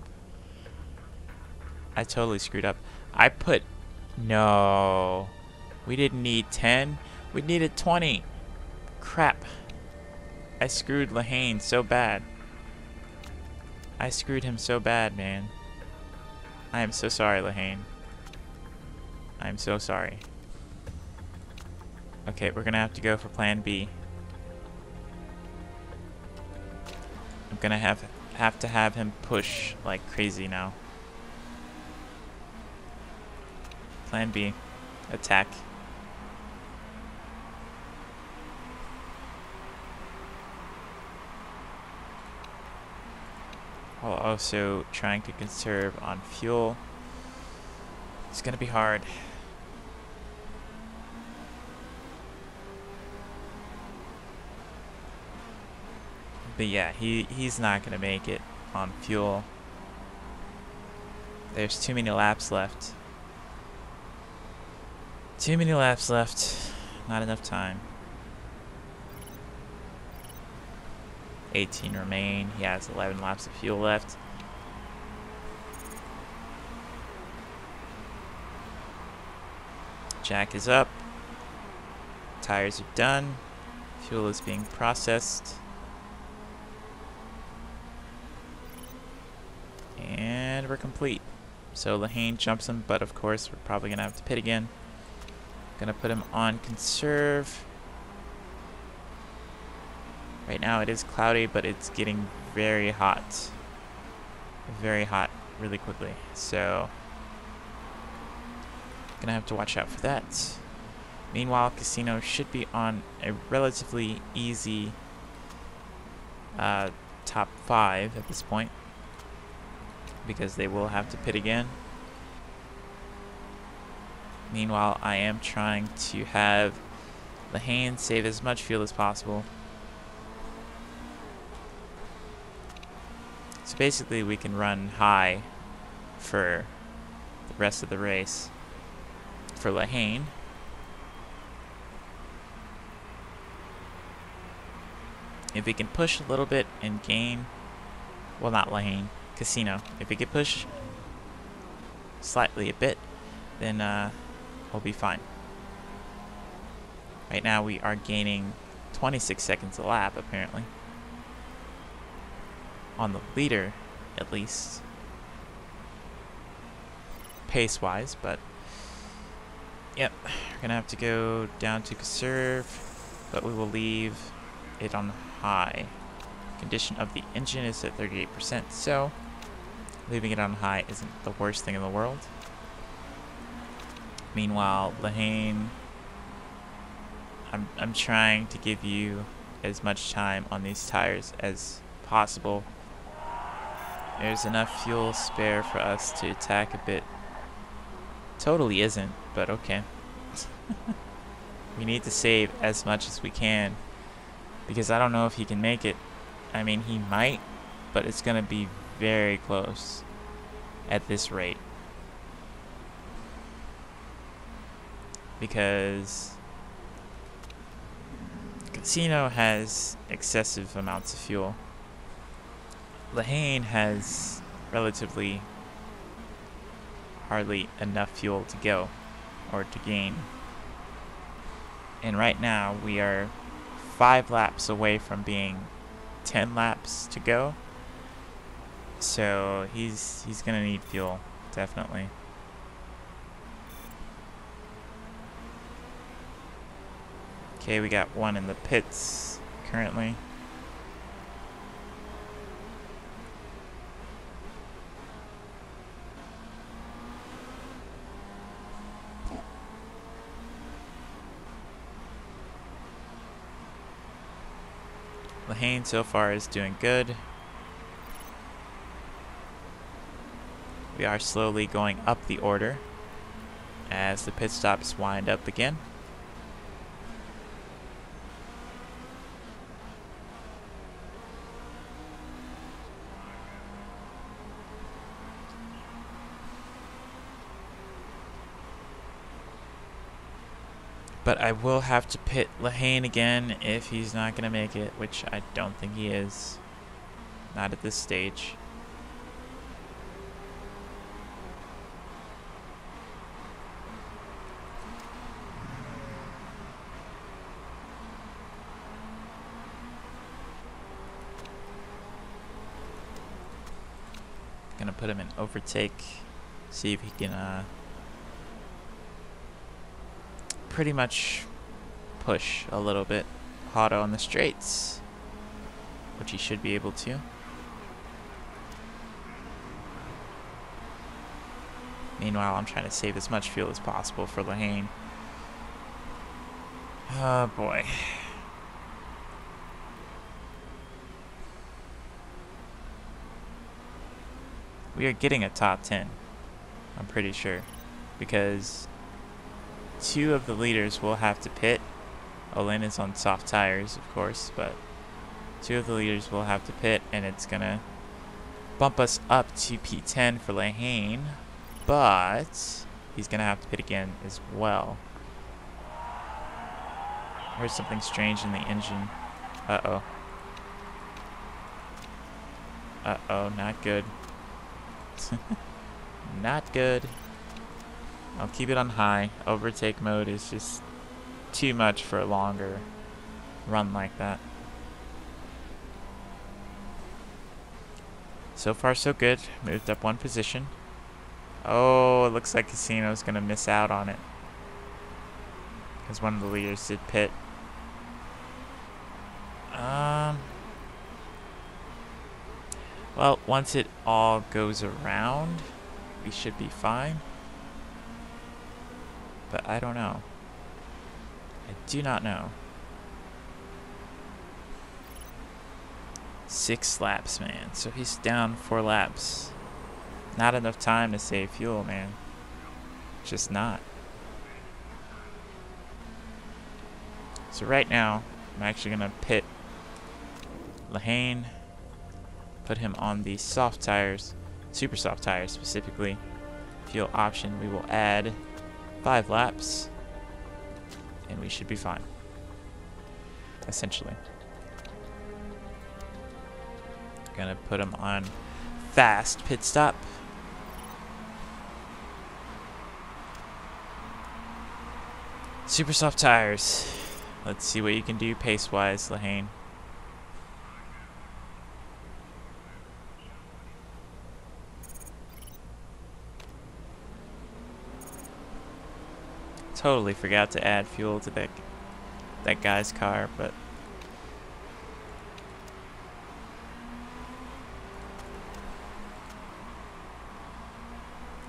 [SPEAKER 2] I totally screwed up. I put... No. We didn't need 10. We needed 20. Crap. I screwed Lehane so bad. I screwed him so bad, man. I am so sorry, Lehane. I am so sorry. Okay, we're gonna have to go for plan B. I'm gonna have to have him push like crazy now. Plan B. Attack. While also trying to conserve on fuel. It's gonna be hard. But yeah, he's not gonna make it on fuel. There's too many laps left. Too many laps left. Not enough time. 18 remain. He has 11 laps of fuel left. Jack is up. Tires are done. Fuel is being processed. And we're complete. So Lehane jumps him, but of course we're probably gonna have to pit again. Gonna put him on conserve. Right now it is cloudy, but it's getting very hot. Very hot really quickly. So gonna have to watch out for that. Meanwhile, Casino should be on a relatively easy top 5 at this point, because they will have to pit again. Meanwhile, I am trying to have Lehane save as much fuel as possible. So basically we can run high for the rest of the race for Lehane. If we can push a little bit and gain, well, not Lehane, Casino. If we could push slightly a bit, then we'll be fine. Right now we are gaining 26 seconds a lap, apparently. On the leader, at least. Pace-wise, but... Yep, we're gonna have to go down to conserve, but we will leave it on high. Condition of the engine is at 38%, so leaving it on high isn't the worst thing in the world. Meanwhile, Lehane, I'm trying to give you as much time on these tires as possible. There's enough fuel spare for us to attack a bit. Totally isn't, but okay. We need to save as much as we can, because I don't know if he can make it. I mean, he might, but it's gonna be very close at this rate. Because Casino has excessive amounts of fuel. Lehane has relatively hardly enough fuel to go, or to gain. And right now we are 5 laps away from being 10 laps to go. So he's gonna need fuel, definitely. Okay, we got one in the pits currently. Lehane so far is doing good. We are slowly going up the order as the pit stops wind up again. But I will have to pit Lehane again if he's not going to make it, which I don't think he is. Not at this stage. Gonna put him in overtake, see if he can pretty much push a little bit harder on the straights, which he should be able to. Meanwhile, I'm trying to save as much fuel as possible for Lehane. Oh boy. We are getting a top 10, I'm pretty sure, because 2 of the leaders will have to pit. Olin is on soft tires, of course, but 2 of the leaders will have to pit, and it's gonna bump us up to P10 for Lehane, but he's gonna have to pit again as well. I heard something strange in the engine. Uh-oh. Uh-oh, not good. Not good. I'll keep it on high. Overtake mode is just too much for a longer run like that. So far so good. Moved up 1 position. Oh, it looks like Casino's gonna miss out on it, because one of the leaders did pit. Well, once it all goes around, we should be fine. But I don't know. I do not know. 6 laps, man. So he's down 4 laps. Not enough time to save fuel, man. Just not. So right now, I'm actually going to pit Lehane. Put him on the soft tires, super soft tires specifically. Fuel option, we will add 5 laps, and we should be fine, essentially. Gonna put him on fast pit stop. Super soft tires. Let's see what you can do pace-wise, Lehane. Totally forgot to add fuel to that guy's car, but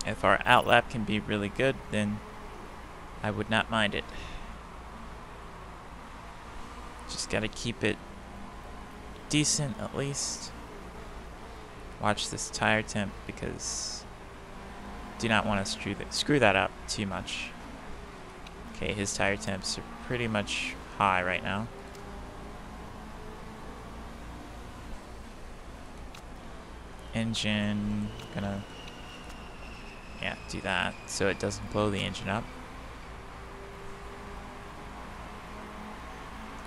[SPEAKER 2] if our outlap can be really good, then I would not mind it. Just gotta keep it decent at least. Watch this tire temp, because do not want to screw that up too much. Okay, his tire temps are pretty much high right now. Engine, gonna, yeah, do that so it doesn't blow the engine up.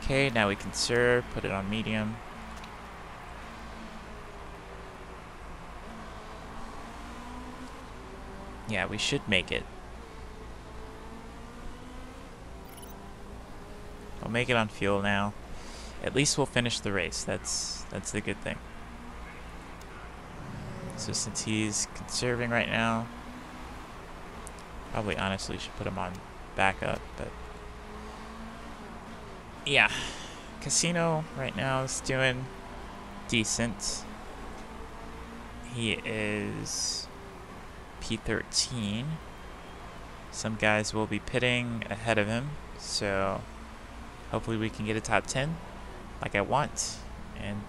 [SPEAKER 2] Okay, now we conserve, put it on medium. Yeah, we should make it. We'll make it on fuel now. At least we'll finish the race. That's the good thing. So since he's conserving right now, probably honestly should put him on backup, but yeah. Casino right now is doing decent. He is P13. Some guys will be pitting ahead of him, so hopefully we can get a top 10 like I want. And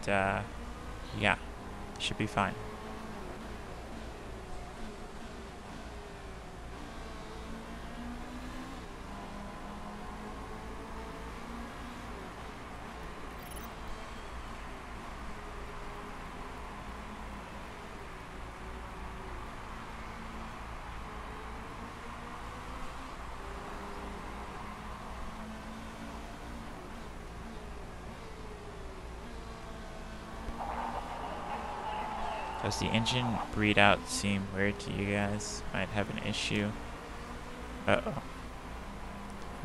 [SPEAKER 2] yeah, should be fine. Does the engine breed out seem weird to you guys? Might have an issue. Uh-oh.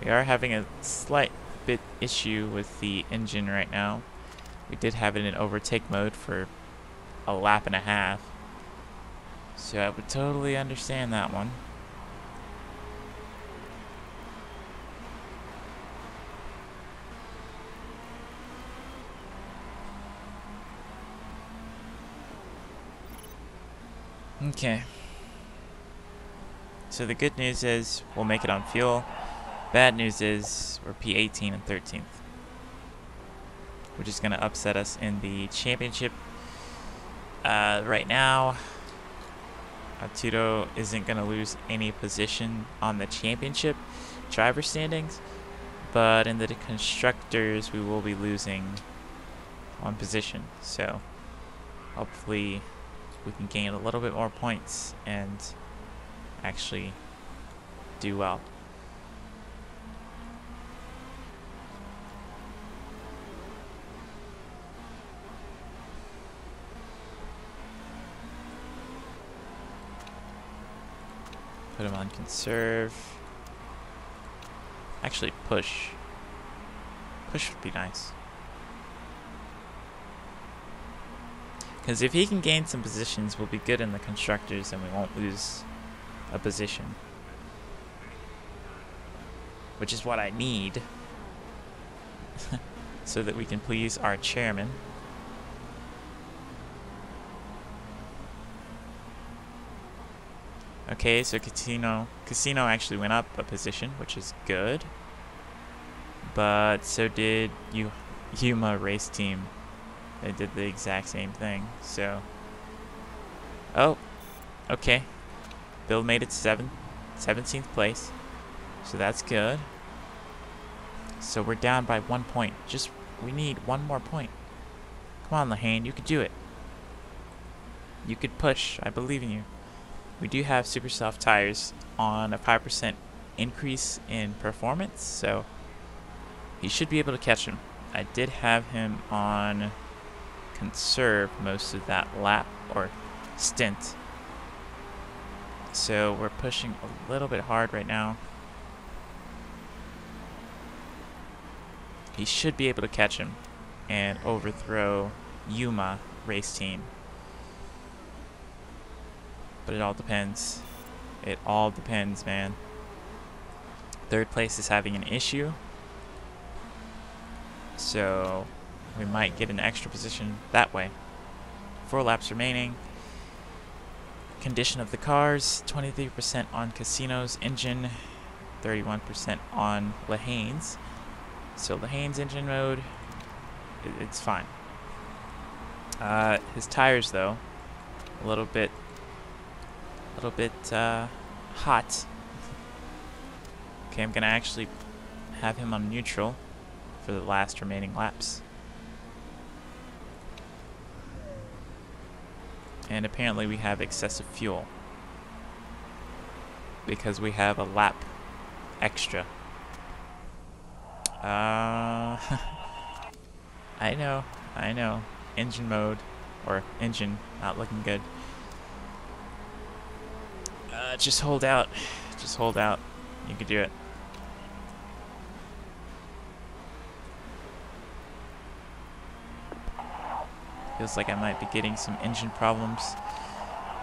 [SPEAKER 2] We are having a slight bit issue with the engine right now. We did have it in overtake mode for a lap and a half. So I would totally understand that one. Okay. So the good news is we'll make it on fuel. Bad news is we're P18 and 13th. Which is going to upset us in the championship. Right now, Arturo isn't going to lose any position on the championship driver standings. But in the constructors, we will be losing one position. So hopefully we can gain a little bit more points and actually do well. Put him on conserve. Actually push. Push would be nice. Because if he can gain some positions, we'll be good in the constructors and we won't lose a position. Which is what I need. So that we can please our chairman. Okay, so Casino actually went up a position, which is good. But so did Yuma Race Team. They did the exact same thing, so... Oh, okay. Bill made it 17th place, so that's good. So we're down by 1 point. We need one more point. Come on, Lehane, you could do it. You could push, I believe in you. We do have super soft tires on a 5% increase in performance, so he should be able to catch him. I did have him on conserve most of that lap or stint, so we're pushing a little bit hard right now. He should be able to catch him and overthrow Yuma Race Team, but it all depends. It all depends, man. Third place is having an issue, so we might get an extra position that way. 4 laps remaining. Condition of the cars, 23% on Casino's engine, 31% on Lehane's. So Lehane's engine mode, it's fine. His tires though, a little bit hot. Okay, I'm gonna actually have him on neutral for the last remaining laps. And apparently we have excessive fuel because we have a lap extra. I know. Engine mode, or engine, not looking good. Just hold out. Just hold out. You can do it. Feels like I might be getting some engine problems.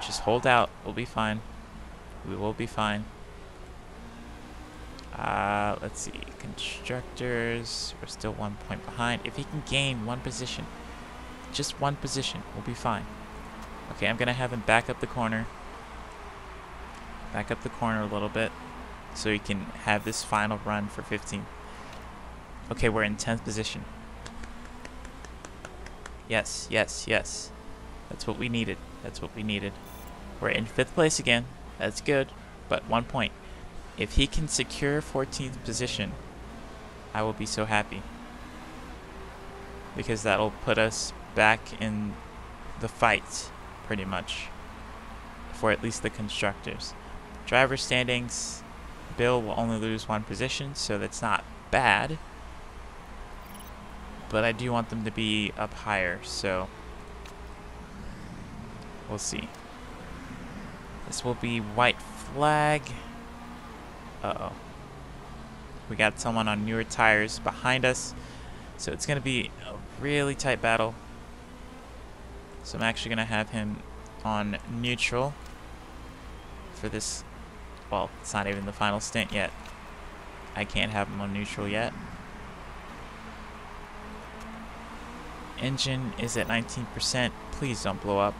[SPEAKER 2] Just hold out. We'll be fine. We will be fine. Let's see. Constructors. We're still 1 point behind. If he can gain one position, just one position, we'll be fine. Okay, I'm going to have him back up the corner. Back up the corner a little bit so he can have this final run for 15. Okay, we're in 10th position. Yes, yes, yes. That's what we needed. That's what we needed. We're in 5th place again. That's good. But 1 point. If he can secure 14th position, I will be so happy. Because that'll put us back in the fight, pretty much. For at least the constructors. Driver standings, Bill will only lose 1 position, so that's not bad. But I do want them to be up higher, so we'll see. This will be white flag. Uh-oh. We got someone on newer tires behind us, so it's going to be a really tight battle. So I'm actually going to have him on neutral for this. Well, it's not even the final stint yet. I can't have him on neutral yet. Engine is at 19%. Please don't blow up.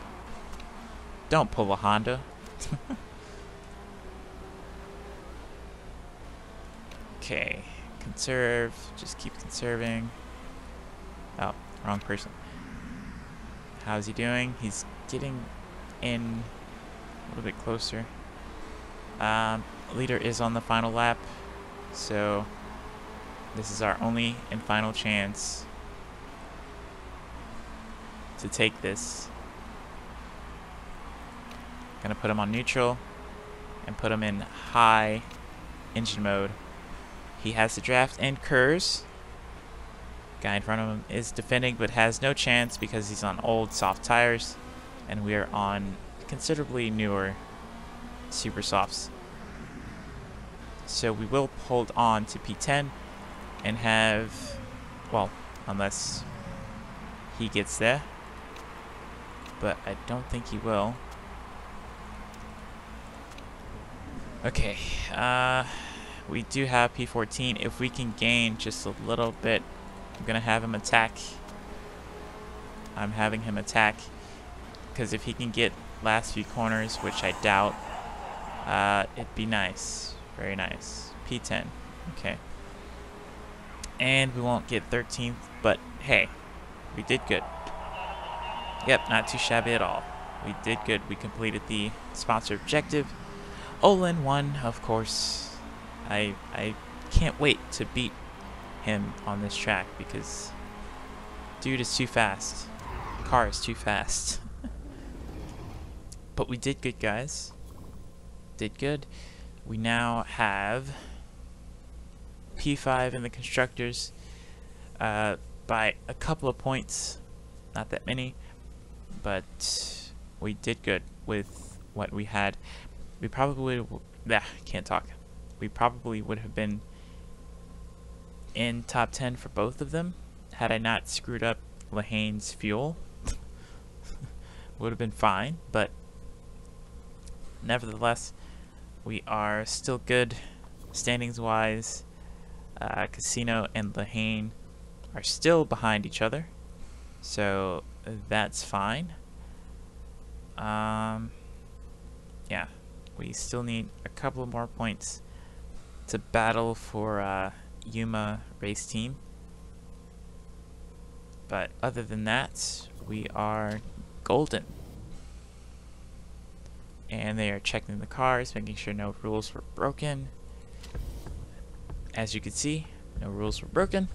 [SPEAKER 2] Don't pull a Honda. Okay. Conserve. Just keep conserving. Oh, wrong person. How's he doing? He's getting in a little bit closer. Leader is on the final lap. So this is our only and final chance to take this. Gonna put him on neutral and put him in high engine mode. He has the draft and KERS. Guy in front of him is defending but has no chance because he's on old soft tires and we are on considerably newer super softs. So we will hold on to P10 and have, well, unless he gets there, but I don't think he will. Okay, we do have P14. If we can gain just a little bit, I'm gonna have him attack. I'm having him attack because if he can get last few corners, which I doubt, it'd be nice. Very nice. P10. Okay. And we won't get 13th, but hey, we did good. Yep, not too shabby at all. We did good. We completed the sponsor objective. Olin won, of course. I can't wait to beat him on this track because dude is too fast. Car is too fast. But we did good, guys. Did good. We now have P5 in the constructors by a couple of points. Not that many, but we did good with what we had. We probably can't talk. We probably would have been in top 10 for both of them had I not screwed up Lahane's fuel. Would have been fine, but nevertheless, we are still good standings wise. Casino and Lahane are still behind each other, so that's fine. Yeah, we still need a couple of more points to battle for Yuma race team, but other than that, we are golden. And they are checking the cars, making sure no rules were broken. As you can see, no rules were broken.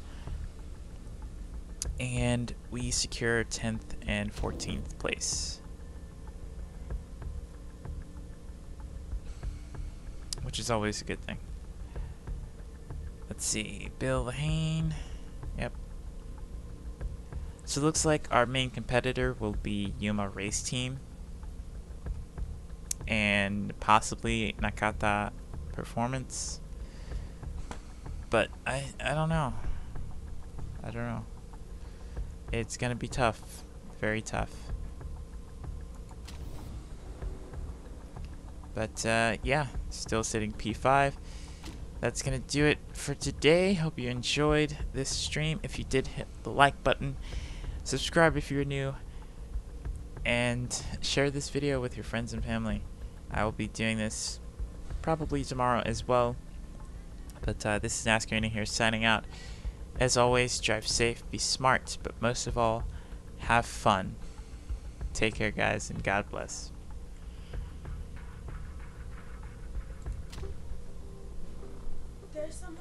[SPEAKER 2] And we secure 10th and 14th place, which is always a good thing. Let's see, Bill Lahane. Yep. So it looks like our main competitor will be Yuma Race Team and possibly Nakata Performance. But I don't know. I don't know. It's gonna be tough. Very tough. But yeah, still sitting P5. That's gonna do it for today. Hope you enjoyed this stream. If you did, hit the like button, subscribe if you're new, and share this video with your friends and family. I will be doing this probably tomorrow as well. But this is Askarina here signing out. As always, drive safe, be smart, but most of all, have fun. Take care, guys, and God bless.
[SPEAKER 3] There's someone